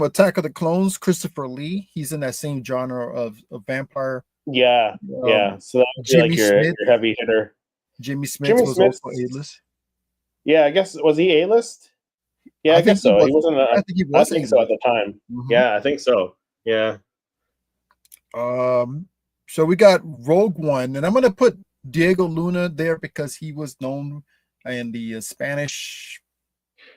Attack of the Clones, Christopher Lee. He's in that same genre of vampire. yeah, yeah. So that would be like Jimmy your Smith. heavy hitter. Jimmy Smith Jimmy was Smith. also A-list. Yeah, I guess was he A-list? Yeah, I I think guess he so. was. He wasn't. I think he I was think so at A-list. the time. Mhm. Yeah, I think so. Yeah. So we got Rogue One, and I'm gonna put Diego Luna there because he was known in the Spanish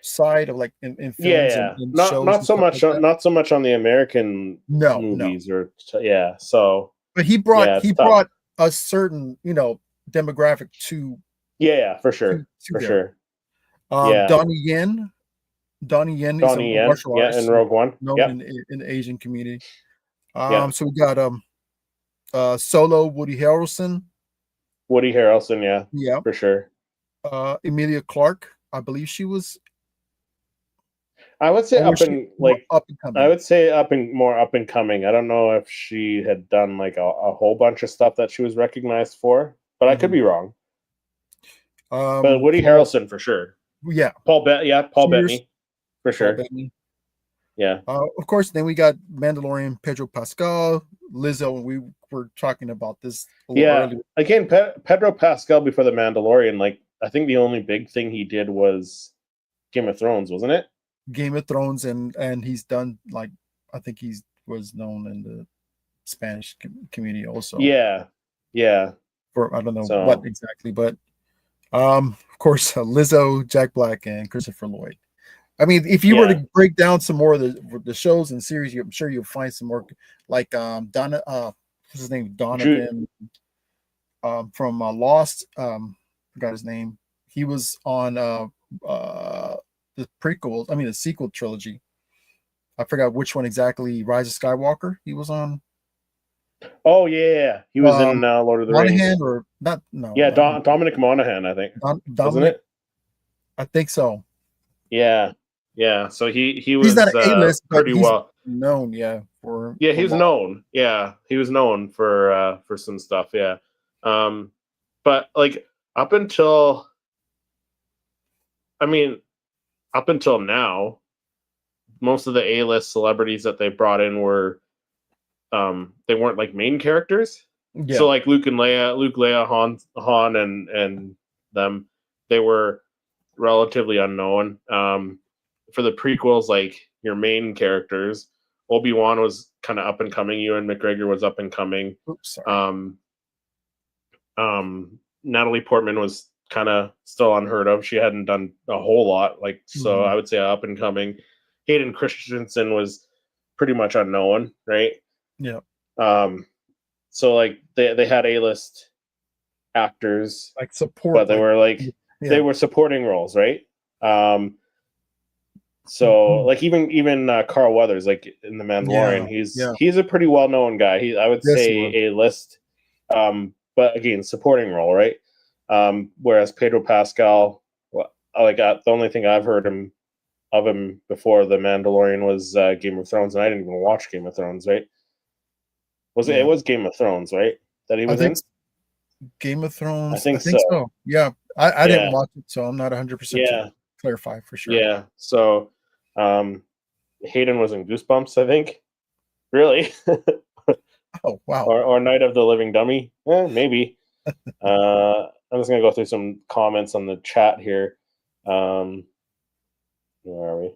side of like in Yeah, films yeah. and Not shows not and so stuff much like that. not so much on the American No. movies or yeah. So But yeah, he it's tough. brought a certain demographic Yeah, yeah, for to sure. to For there. sure. Yeah. Donnie Yen is a Donnie Yen. martial Yeah, in artist Rogue One. known Yep. in the Asian community. Yeah. So we got Solo Woody Harrelson. Woody Harrelson, yeah, Yeah. for sure. Emilia Clarke. I believe she was, I would say or was she up and I coming? would say more up and coming. I don't know if she had done like a whole bunch of stuff that she was recognized for, but I could Mhm. be wrong. But Woody Paul, Harrelson for sure. yeah, Paul Cheers, Bettany for Paul sure. Bettany. Yeah. Of course, then we got Mandalorian Pedro Pascal, Lizzo, and we were talking about this a little Yeah. earlier. Again, Pedro Pascal before the Mandalorian, like I think the only big thing he did was Game of Thrones, wasn't it? Game of Thrones, and he's done like I think he was known in the Spanish community also. Yeah. Yeah. For I don't know what So exactly, but of course, Lizzo, Jack Black, and Christopher Lloyd. I mean, if you were yeah. to break down some more of the shows and series, I'm sure you'll find some more like what's his name? Ju- Donovan from Lost. Forgot his name. He was on the prequels. I mean, the sequel trilogy. I forgot which one exactly. Rise of Skywalker. He was on. oh yeah. He was in Lord of the Monahan Rings. or not? No, Yeah, not Dominic Monaghan, I think. Wasn't Dominic. it? I think so. Yeah. Yeah. So he He's not was an A-list, but pretty he's well. known, yeah, for Yeah, he was long. known. Yeah, he was known for some stuff. Yeah, but like up until, I mean, up until now, most of the A-list celebrities that they brought in were, they weren't like main characters. Yeah. So like Luke, Leia, Han, and them, they were relatively unknown. For the prequels, like your main characters, Obi-Wan was kind of up and coming. Ewan McGregor was up and coming. Oops, sorry. Natalie Portman was kind of still unheard of. She hadn't done a whole lot, like, so I would say up and coming. Hayden Christensen was pretty much unknown, right? Yeah. So like they had A-list actors, Like support, but they were like they were supporting roles, right? So like even Carl Weathers, like in The Mandalorian, he's a pretty well known guy. I would say A-list, but again, supporting role, right? Whereas Pedro Pascal, like the only thing I've heard of him before The Mandalorian was Game of Thrones, and I didn't even watch Game of Thrones, right? It was Game of Thrones, right? That he was in? Game of Thrones. I think so. Yeah. I didn't watch it, so I'm not 100% sure. Clarify for sure. Yeah. So Hayden was in Goosebumps, I think. Really? Oh, wow. Or Night of the Living Dummy. Maybe. I'm just going to go through some comments on the chat here. Where are we?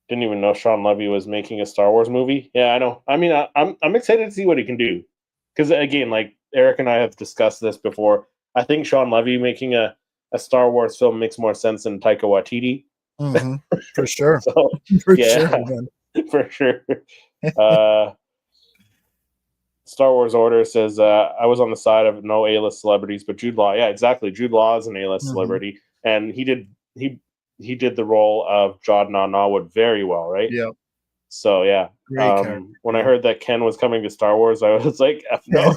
Didn't even know Sean Levy was making a Star Wars movie. Yeah, I know. I mean, I'm excited to see what he can do. Because, again, like Eric and I have discussed this before, I think Sean Levy making a Star Wars film makes more sense than Taika Waititi. For sure. So, for sure. Star Wars Order says, I was on the side of no A-list celebrities, but Jude Law. Yeah, exactly. Jude Law is an A-list celebrity. And he did the role of Jod Narwood very well, right? Yeah. So, yeah. When I heard that Ken was coming to Star Wars, I was like, F no.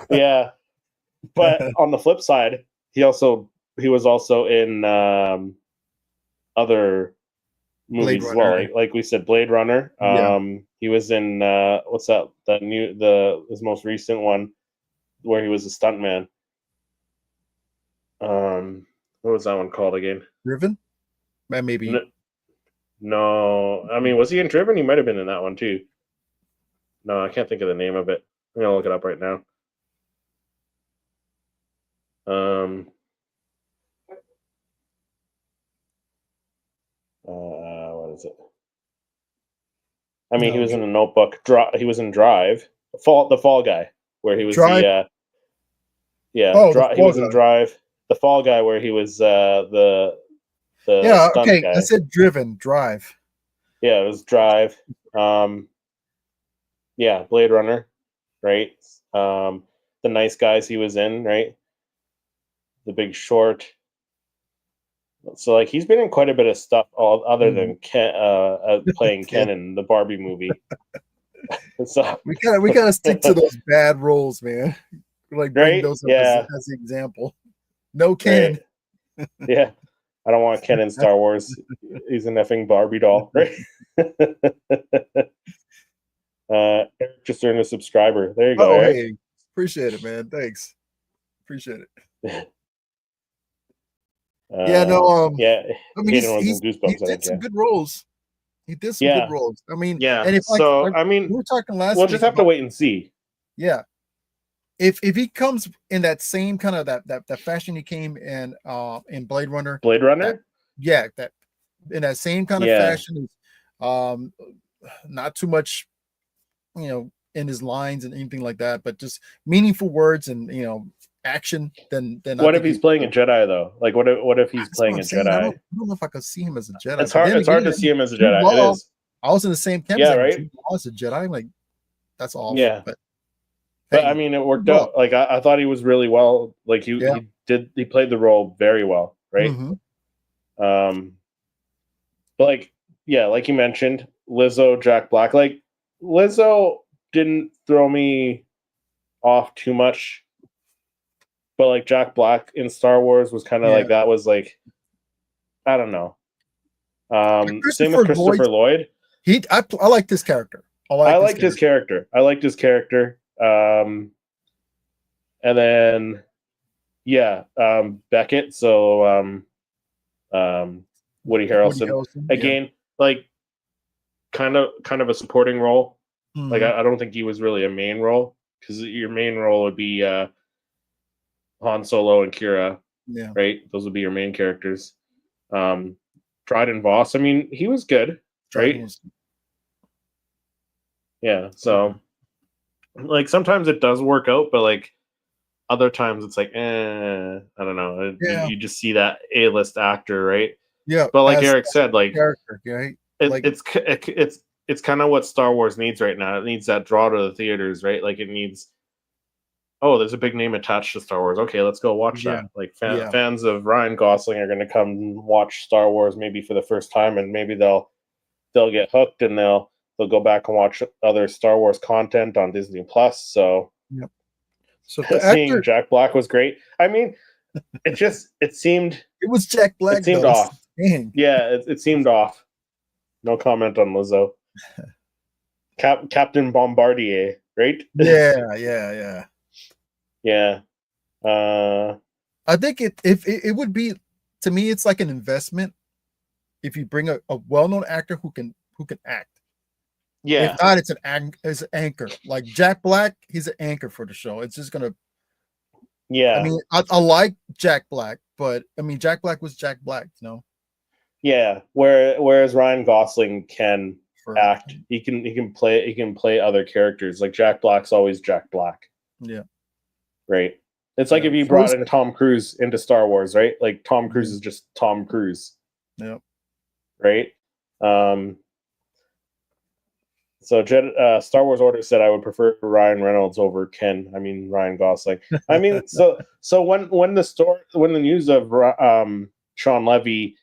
Yeah. But on the flip side, he was also in other movies as well. Like we said, Blade Runner. He was in what's that? His most recent one where he was a stuntman. What was that one called again? Driven? Maybe. No. I mean, was he in Driven? He might have been in that one too. No, I can't think of the name of it. I'm gonna look it up right now. What is it? I mean, he was in a Notebook. He was in Drive. The Fall Guy, where he was Drive? he was in Drive. The Fall Guy, where he was the stunt guy. I said Driven. Drive. Yeah, it was Drive. Blade Runner, right? The Nice Guys he was in, right? The Big Short. So like he's been in quite a bit of stuff other than Ken, playing Ken in the Barbie movie. So we gotta stick to those bad roles, man. Like bring those up as the example. No Ken. Right. Yeah. I don't want Ken in Star Wars. He's an effing Barbie doll, right? Eric just earned a subscriber. There you go. Eric. Hey, appreciate it, man. Thanks. Appreciate it. I mean, he did some good roles. He did some good roles. I mean, and if we were talking last we'll just have to wait and see. Yeah. If he comes in that same kind of that fashion he came in Blade Runner. That in that same kind of fashion, not too much, in his lines and anything like that, but just meaningful words and action. Then what if he's playing a Jedi though? Like what if he's playing a Jedi? I don't know if I could see him as a Jedi. It's hard to see him as a Jedi. It is. I was in the same camp. Yeah, right. I was a Jedi. Like that's awful. Yeah, but I mean, it worked out. Like I thought he was really well. Like he played the role very well, right? But like you mentioned, Lizzo, Jack Black. Like Lizzo didn't throw me off too much. But like Jack Black in Star Wars was kind of like that was like, I don't know. Same with Christopher Lloyd. I liked his character. I liked his character. And then Yeah, Beckett. So Woody Woody Harrelson Harrelson, yeah. again, like kind of a supporting role. Like Mhm. I don't think he was really a main role because your main role would be Han Solo and Kira, Yeah. right? Those would be your main characters. Um, Dryden Voss. I mean, he was good, Dryden right? was Yeah. yeah. So like sometimes it does work out, but like other times it's like, I don't know. Yeah. You just see that A-list actor, right? Yeah, But like as Eric said, the like character, right? it, Like, it's kind of what Star Wars needs right now. It needs that draw to the theaters, right? Like it needs, oh, there's a big name attached to Star Wars. Okay, let's go watch yeah. that. Like Yeah. fans of Ryan Gosling are going to come watch Star Wars maybe for the first time, and maybe they'll get hooked and they'll go back and watch other Star Wars content on Disney Plus. So Yep. So the seeing actor, Jack Black was great. I mean, it was Jack it Black seemed though. That's off. the thing. Yeah, it seemed off. No comment on Lizzo. Captain Bombardier, right? Yeah, yeah, yeah. Yeah. Uh, I think it would be, to me, it's like an investment if you bring a well-known actor who can act. If yeah. not, it's it's an anchor. Like Jack Black, he's an anchor for the show. It's just gonna. I Yeah. mean, I like Jack Black, but I mean, Jack Black was Jack Black, you know. Yeah. Whereas Ryan Gosling can For act. He can play other characters. Like Jack Black's always Jack Black. yeah, Right. It's like yeah. if you So brought in Tom Cruise into Star Wars, right? Like Tom Cruise yeah, is just Tom Cruise, yeah. right? Um, so Star Wars Order said I would prefer Ryan Reynolds over Ryan Gosling. I mean, so when the news of Sean Levy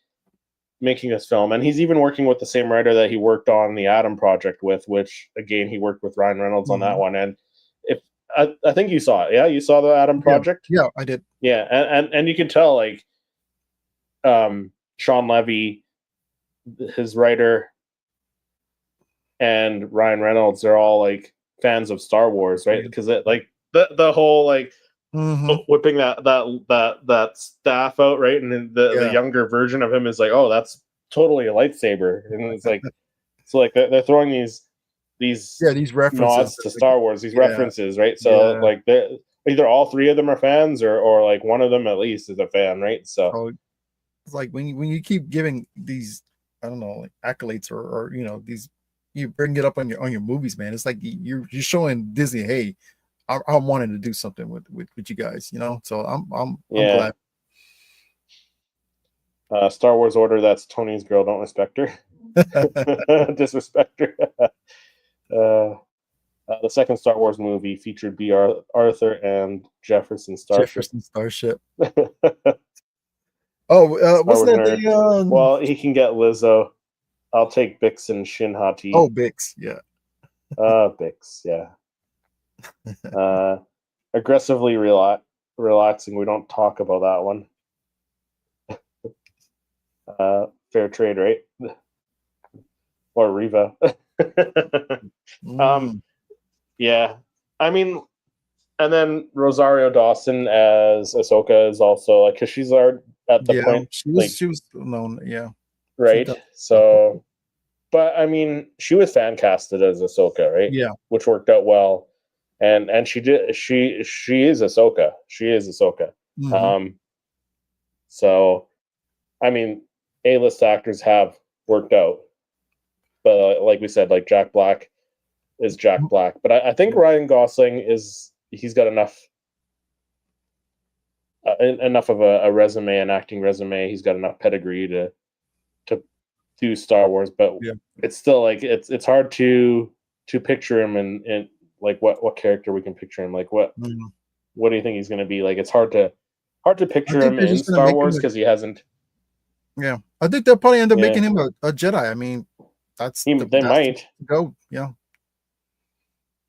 making this film, and he's even working with the same writer that he worked on the Adam Project with, which again he worked with Ryan Reynolds on that Mhm. one. And if I think you saw it, yeah, you saw the Adam Yeah, Project, yeah, I did. yeah, and you can tell like Sean Levy, his writer, and Ryan Reynolds, they're all like fans of Star Wars, right? Yeah. Because like the whole like Mm-hmm. whipping that staff out, right? And then the Yeah, younger version of him is like, oh, that's totally a lightsaber, and it's like so like they're throwing these yeah. These references. nods to Star Wars, these Yeah, references, right? So yeah. like they're either all three of them are fans or like one of them at least is a fan, right? So So it's like when you keep giving these, I don't know, like accolades or you know these, you bring it up on your movies, man. It's like you're showing Disney, hey, I wanted to do something with you guys, you know. So I'm yeah, glad. Star Wars Order. That's Tony's girl. Don't respect her. Disrespect her. uh, the second Star Wars movie featured B. Arthur and Jefferson Starship. Jefferson Starship. Star Oh, wasn't Wars that nerd. the Well, he can get Lizzo. I'll take Bix and oh, Shinhati. Bix, yeah. Bix, yeah. Aggressively relaxing. We don't talk about that one. Fair trade, right? Or Riva. Mm. Yeah. I mean, and then Rosario Dawson as Ahsoka is also like, because she's at the Yeah, point, like, she was known, yeah. She's right? done stuff before. So, but I mean, she was fan casted as Ahsoka, right? Yeah. Which worked out well, and she is Ahsoka. She is Ahsoka. Hmm. Um, so I mean, A-list actors have worked out, but like we said, like Jack Black is Jack Black, but I think Yeah. Ryan Gosling he's got enough of a resume, an acting resume. He's got enough pedigree to do Star Wars, but Yeah. it's still like it's hard to picture him in like what character we can picture him. Like Mhm. what do you think he's going to be? Like it's hard to I picture think him they're in just gonna Star make him Wars because he hasn't. yeah. I think they'll probably end up Yeah, making him a Jedi. I mean, they that's the might. go, yeah.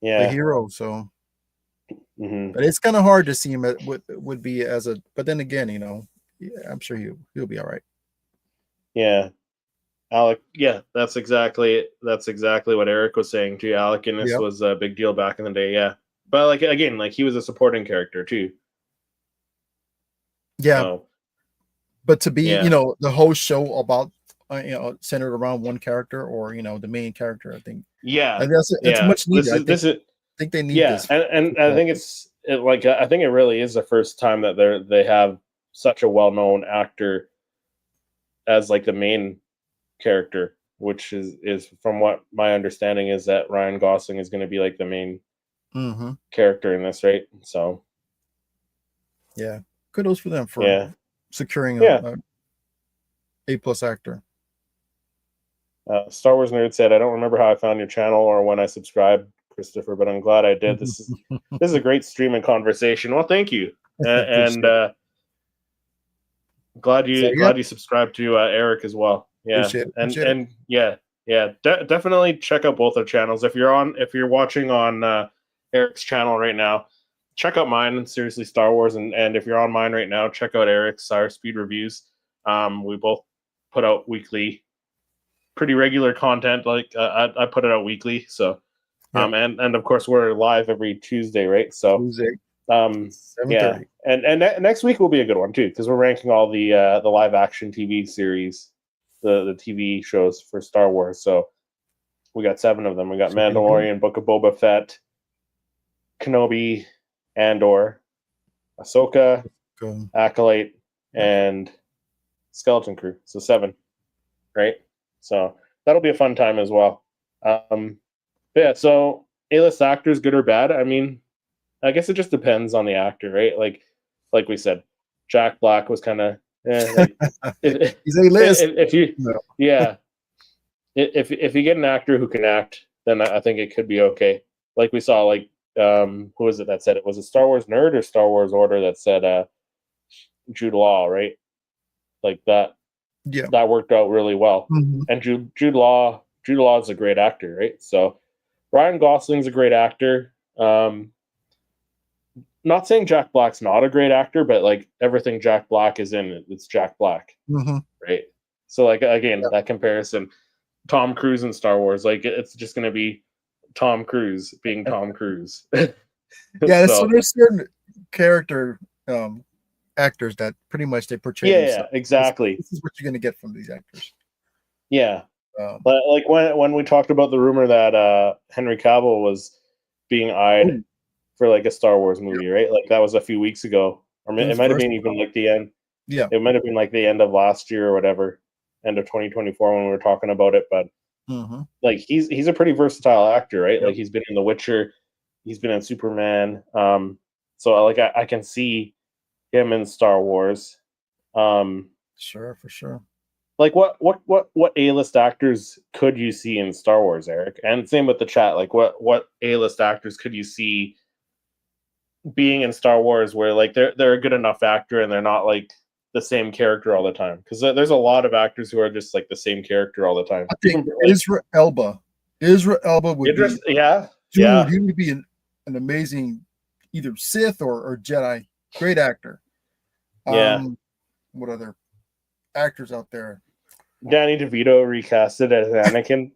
The Yeah. hero. So, Hmm. but it's kind of hard to see him would be as a. But then again, you know, yeah, I'm sure he'll be all right. Yeah. Alec, yeah, that's exactly what Eric was saying too. Alec Guinness Yep. was a big deal back in the day, yeah. But like again, like he was a supporting character too. Yeah, So but to be, yeah, the whole show about, centered around one character, or the main character, I think, yeah, it's yeah. much needed. This is I think they need yeah, this. and I think like I think it really is the first time that they have such a well known actor as like the main character, which is from what my understanding is that Ryan Gosling is going to be like the main Hmm. character in this, right? So Yeah, kudos for them for yeah, securing yeah. A+ actor. Star Wars Nerd said, "I don't remember how I found your channel or when I subscribed, Christopher, but I'm glad I did. This is a great streaming conversation. Well, thank you, and Appreciate it. glad So you yeah, subscribed to Eric as well. Yeah, appreciate it. and Appreciate it. definitely check out both our channels. If you're watching on Eric's channel right now, check out mine. Seriously, Star Wars, and if you're on mine right now, check out Eric's Our Speed Reviews. We both put out weekly, pretty regular content. Like I put it out weekly. So Yeah, and of course we're live every Tuesday, right? So Tuesday, yeah, 7:30. and next week will be a good one too because we're ranking all the live action TV series, the TV shows for Star Wars. So we got 7 of them. We got So be good. Mandalorian, Book of Boba Fett, Kenobi, Andor, Ahsoka, Go. Acolyte, and Skeleton Crew. So 7, right? So that'll be a fun time as well. But yeah, so A-list actors, good or bad? I mean, I guess it just depends on the actor, right? Like we said, Jack Black was kind of like if, He's A-list. if you No. yeah if you get an actor who can act, then I think it could be okay. Like we saw, like who was it that said it? Was it Star Wars Nerd or Star Wars Order that said Jude Law, right? Like that Yeah. that worked out really well. Mhm. And Jude Law is a great actor, right? So Ryan Gosling's a great actor. Not saying Jack Black's not a great actor, but like everything Jack Black is in, it's Jack Black, Mhm. right? So like again, Yeah. that comparison, Tom Cruise in Star Wars, like it's just going to be Tom Cruise being Tom Cruise. Yeah, so So there's certain character actors that pretty much they portray yeah, themselves. exactly. This is what you're gonna get from these actors. Yeah, Um, but like when we talked about the rumor that Henry Cavill was being eyed oh, for like a Star Wars movie, right? Like that was a few weeks ago, or it it was might have first. been even like the end. Yeah. It might have been like the end of last year or whatever, end of 2024 when we were talking about it. But Mm-hmm. like he's a pretty versatile actor, right? Yep. Like he's been in The Witcher, he's been in Superman. So like I can see him in Star Wars. Sure, for sure. Like what A-list actors could you see in Star Wars, Eric? And same with the chat. Like what A-list actors could you see being in Star Wars where like they're a good enough actor and they're not like the same character all the time? Because there's a lot of actors who are just like the same character all the time. I think Israel Elba. Israel Elba would be, yeah, dude, yeah, he would be an amazing either Sith or Jedi. Great actor. yeah. What other actors out there? Danny DeVito recasted as Anakin.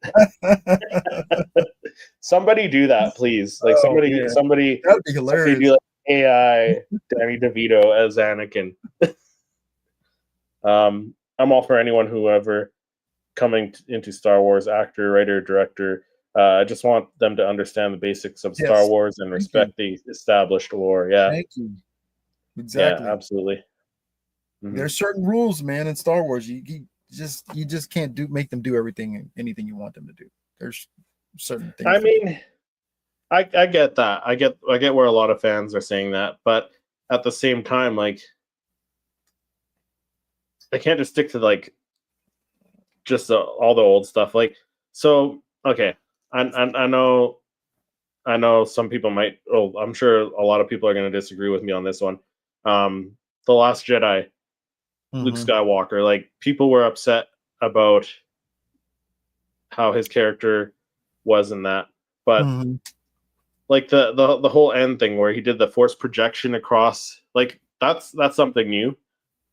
Somebody do that, please. Like Oh, man. somebody That'd be hilarious. do like AI Danny DeVito as Anakin. I'm all for anyone whoever coming into Star Wars, actor, writer, director. I just want them to understand the basics of Star Yes. Wars and respect the established lore. Yeah, Thank you. Exactly. yeah, absolutely. There's certain rules, man, in Star Wars. You just can't make them do anything you want them to do. There's certain things. I mean, I get that. I get where a lot of fans are saying that, but at the same time, like they can't just stick to like just all the old stuff. Like so, okay. I know some people might. Oh, I'm sure a lot of people are going to disagree with me on this one. The Last Jedi, Luke Skywalker. Like people were upset about how his character was in that, but like the whole end thing where he did the force projection across, like that's something new.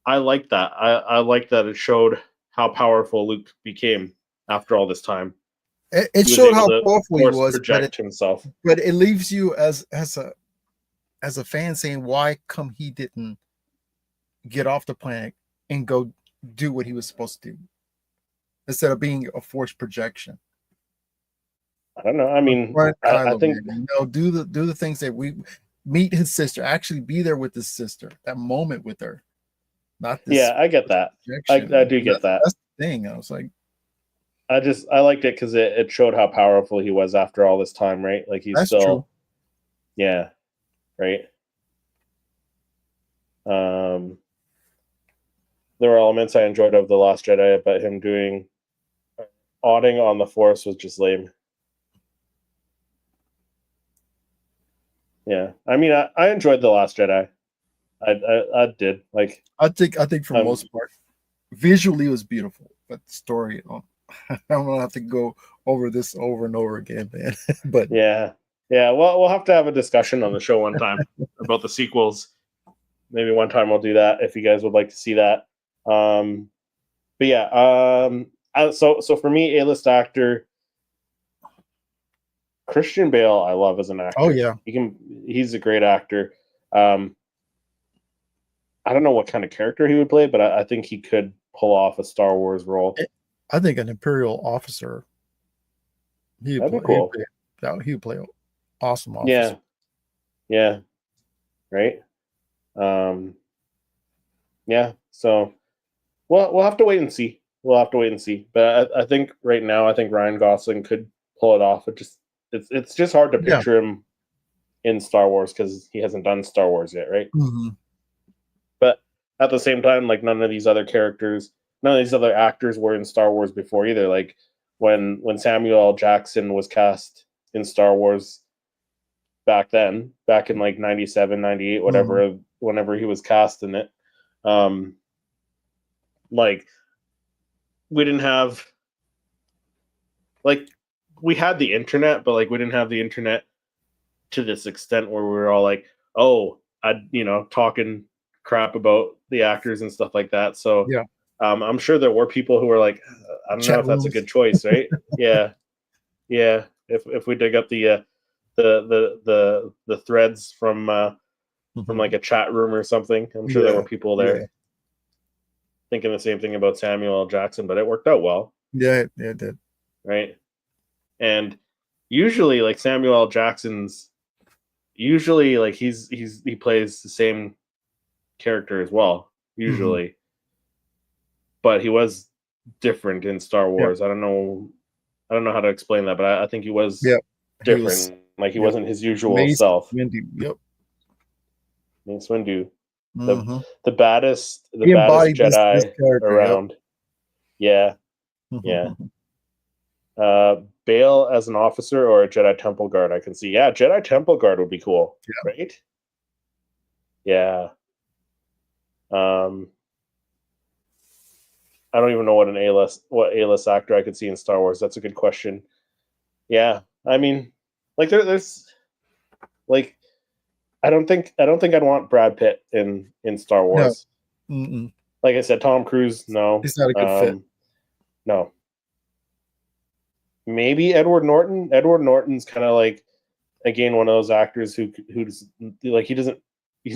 I like that. I like that it showed how powerful Luke became after all this time. It showed how powerful he was, project himself. But it leaves you as a fan saying, why come he didn't get off the planet and go do what he was supposed to do instead of being a forced projection. I don't know. I mean, I think do the things that we meet his sister, actually be there with his sister, that moment with her, not this. Yeah, I get that. I do get that. That's the thing. I was like, I liked it because it showed how powerful he was after all this time, right? Like he's still, true. Yeah, right. There were elements I enjoyed of The Last Jedi, but him doing auding on the Force was just lame. Yeah, I mean, I enjoyed The Last Jedi. I did. Like, I think for the most part, visually it was beautiful, but the story, I don't want to have to go over this over and over again, man. But yeah. Well, we'll have to have a discussion on the show one time about the sequels. Maybe one time we'll do that if you guys would like to see that. But yeah, so for me, A-list actor Christian Bale, I love as an actor. Oh yeah, he's a great actor. I don't know what kind of character he would play, but I think he could pull off a Star Wars role. I think an Imperial officer. That'd be cool. He would play an awesome officer. Yeah. Right. Yeah. So we'll have to wait and see. But I think right now, I think Ryan Gosling could pull it off. It's just hard to picture him in Star Wars because he hasn't done Star Wars yet, right? Mm-hmm. But at the same time, like none of these other actors were in Star Wars before either. Like when Samuel L. Jackson was cast in Star Wars back in like 97, 98, whatever, Mm-hmm. whenever he was cast in it, like we didn't have, like, we had the internet, but like we didn't have the internet to this extent where we were all like, oh, talking crap about the actors and stuff like that. So yeah, I'm sure there were people who were like, I don't know if that's a good choice, right? Yeah. If we dig up the threads from like a chat room or something, I'm sure there were people there thinking the same thing about Samuel L. Jackson, but it worked out well. Yeah, it did. Right. And usually, like Samuel L. Jackson's, like he plays the same character as well, usually. Mm-hmm. But he was different in Star Wars. I don't know how to explain that, but I think he was different. He wasn't his usual self. Windu. Yep. Mace Windu. The baddest Jedi this around. Yep. Yeah. Bale as an officer or a Jedi Temple Guard, I can see. Yeah, Jedi Temple Guard would be cool. Yeah. Right? Yeah. I don't even know what A-list actor I could see in Star Wars. That's a good question. Yeah. I mean, like there's like I don't think I'd want Brad Pitt in Star Wars. No. Like I said, Tom Cruise, no. He's not a good fit. No. Maybe Edward Norton. Edward Norton's kind of like, again, one of those actors who's like he's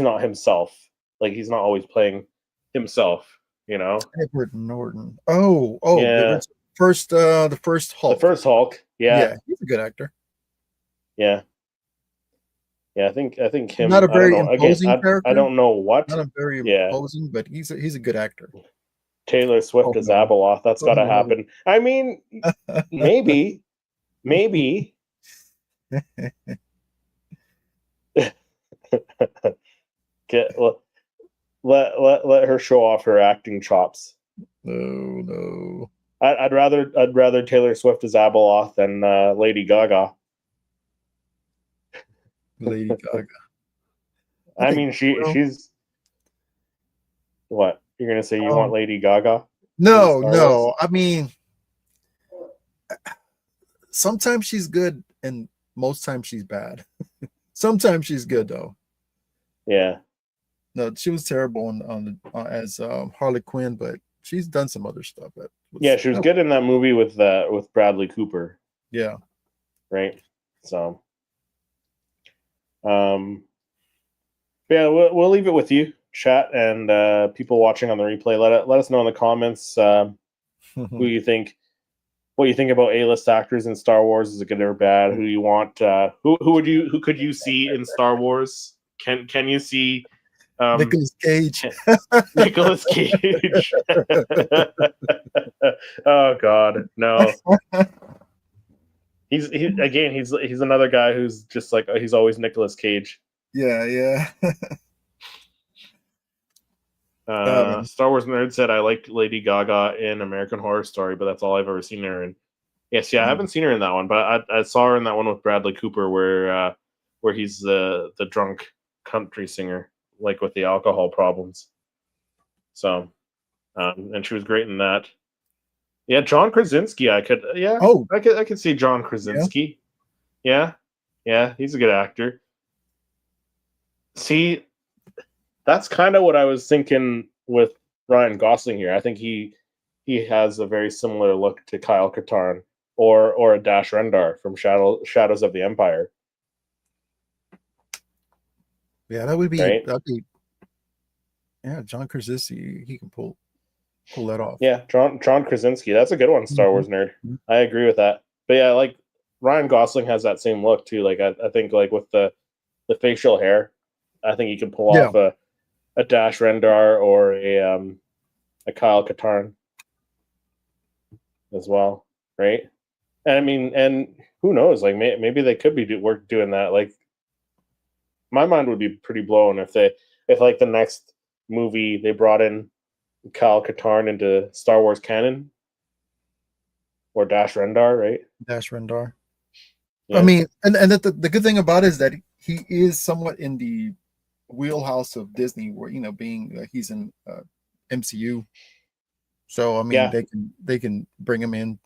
not himself. Like he's not always playing himself, Edward Norton. Oh, yeah. The first Hulk. The first Hulk. Yeah, he's a good actor. Yeah. I think him. Not a very imposing character. I don't know what. Not a very imposing, but he's a good actor. Taylor Swift as Abeloth. That's got to happen. I mean, maybe. Let her show off her acting chops. No. I'd rather Taylor Swift as Abeloth than Lady Gaga. Lady Gaga. I mean, she's what? You're gonna say you want Lady Gaga? No. I mean, sometimes she's good, and most times she's bad. Sometimes she's good though. Yeah. No, she was terrible as Harley Quinn, but she's done some other stuff. She was good in that movie with Bradley Cooper. Yeah. Right. So. Yeah, we'll leave it with you. chat and people watching on the replay, let us know in the comments who you think, what you think about A-list actors in Star Wars. Is it good or bad? Who you want? Who could you see in Star Wars? Can you see Nicolas Cage? Nicolas Cage? Oh God, no. He's another guy who's just like, he's always Nicolas Cage. Yeah. Star Wars Nerd said, I liked Lady Gaga in American Horror Story, but that's all I've ever seen her in. Yes, I haven't seen her in that one, but I saw her in that one with Bradley Cooper where he's the drunk country singer, like with the alcohol problems. So, and she was great in that. Yeah, John Krasinski, I could see John Krasinski. Yeah, he's a good actor. See, that's kind of what I was thinking with Ryan Gosling here. I think he has a very similar look to Kyle Katarn or a Dash Rendar from Shadows of the Empire. Yeah, that would be, right? Yeah, John Krasinski, he can pull that off. Yeah, John Krasinski, that's a good one, Star Wars nerd. I agree with that. But yeah, like Ryan Gosling has that same look too. Like I think like with the facial hair, I think he can pull off a Dash Rendar or a Kyle Katarn as well, right? And I mean, and who knows? Like maybe they could be doing that. Like my mind would be pretty blown if like the next movie they brought in Kyle Katarn into Star Wars canon or Dash Rendar, right? Dash Rendar. Yeah. I mean, and the good thing about it is that he is somewhat in the wheelhouse of Disney, where being he's in MCU. So I mean, they can bring him in.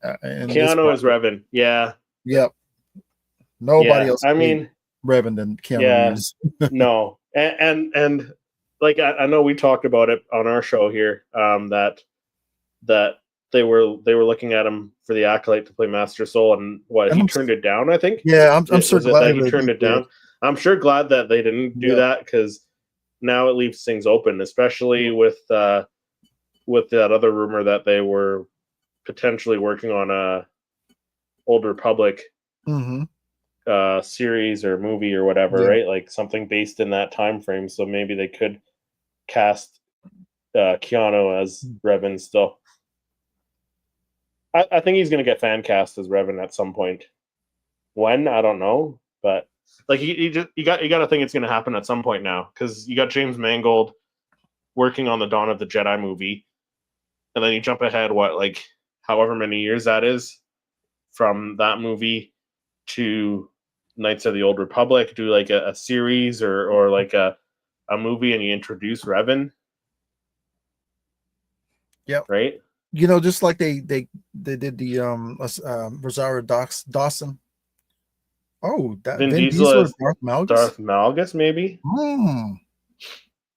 Keanu is Revan. Yeah. Yep. Nobody else. I mean, Revan than Keanu Reeves. No, and like I know we talked about it on our show here, that they were looking at him for the Acolyte to play Master Soul, and he turned it down. I think. Yeah, I'm so glad he turned it down. I'm sure glad that they didn't do that, because now it leaves things open, especially with that other rumor that they were potentially working on a Old Republic series or movie or whatever, right? Like something based in that time frame. So maybe they could cast Keanu as Revan still. I think he's going to get fan cast as Revan at some point. When, I don't know, but like you got to think it's going to happen at some point now, because you got James Mangold working on the Dawn of the Jedi movie, and then you jump ahead like however many years that is from that movie to Knights of the Old Republic, do like a series or like a movie, and you introduce Revan. Yep. Right. Just like they did the Rosario Dawson. Oh, that Vin Diesel Diesel is Darth Malgus? Darth Malgus, maybe.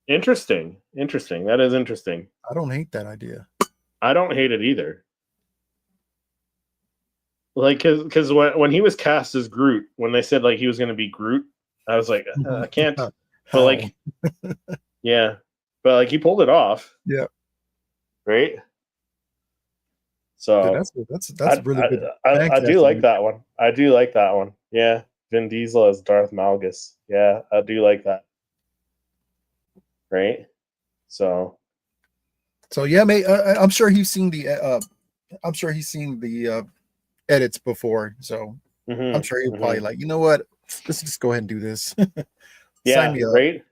Interesting. That is interesting. I don't hate that idea. I don't hate it either. Like, because when he was cast as Groot, when they said like he was going to be Groot, I was like, I can't. But like, yeah, but like he pulled it off. Yeah. Right. So that's really good. I do like that one. I do like that one. Yeah, Vin Diesel as Darth Malgus. Yeah, I do like that. Right. So yeah, mate. I'm sure he's seen the. Edits before, so I'm sure he'll probably like, you know what? Let's just go ahead and do this. Yeah. Right.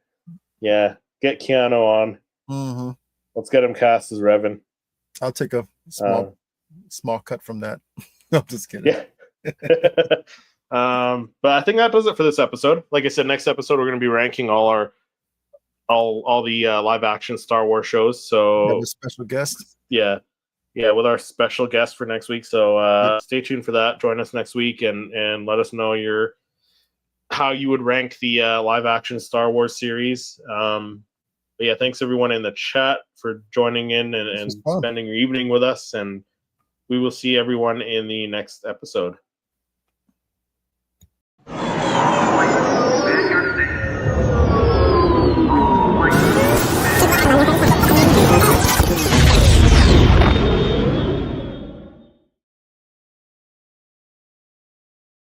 Yeah. Get Keanu on. Let's get him cast as Revan. I'll take a small cut from that. I'm just kidding. Yeah. But I think that does it for this episode. Like I said, next episode we're going to be ranking all the live action Star Wars shows. So have a special guest. Yeah, with our special guest for next week. So stay tuned for that. Join us next week and let us know how you would rank the live action Star Wars series. But yeah, thanks everyone in the chat for joining in and spending your evening with us, and we will see everyone in the next episode.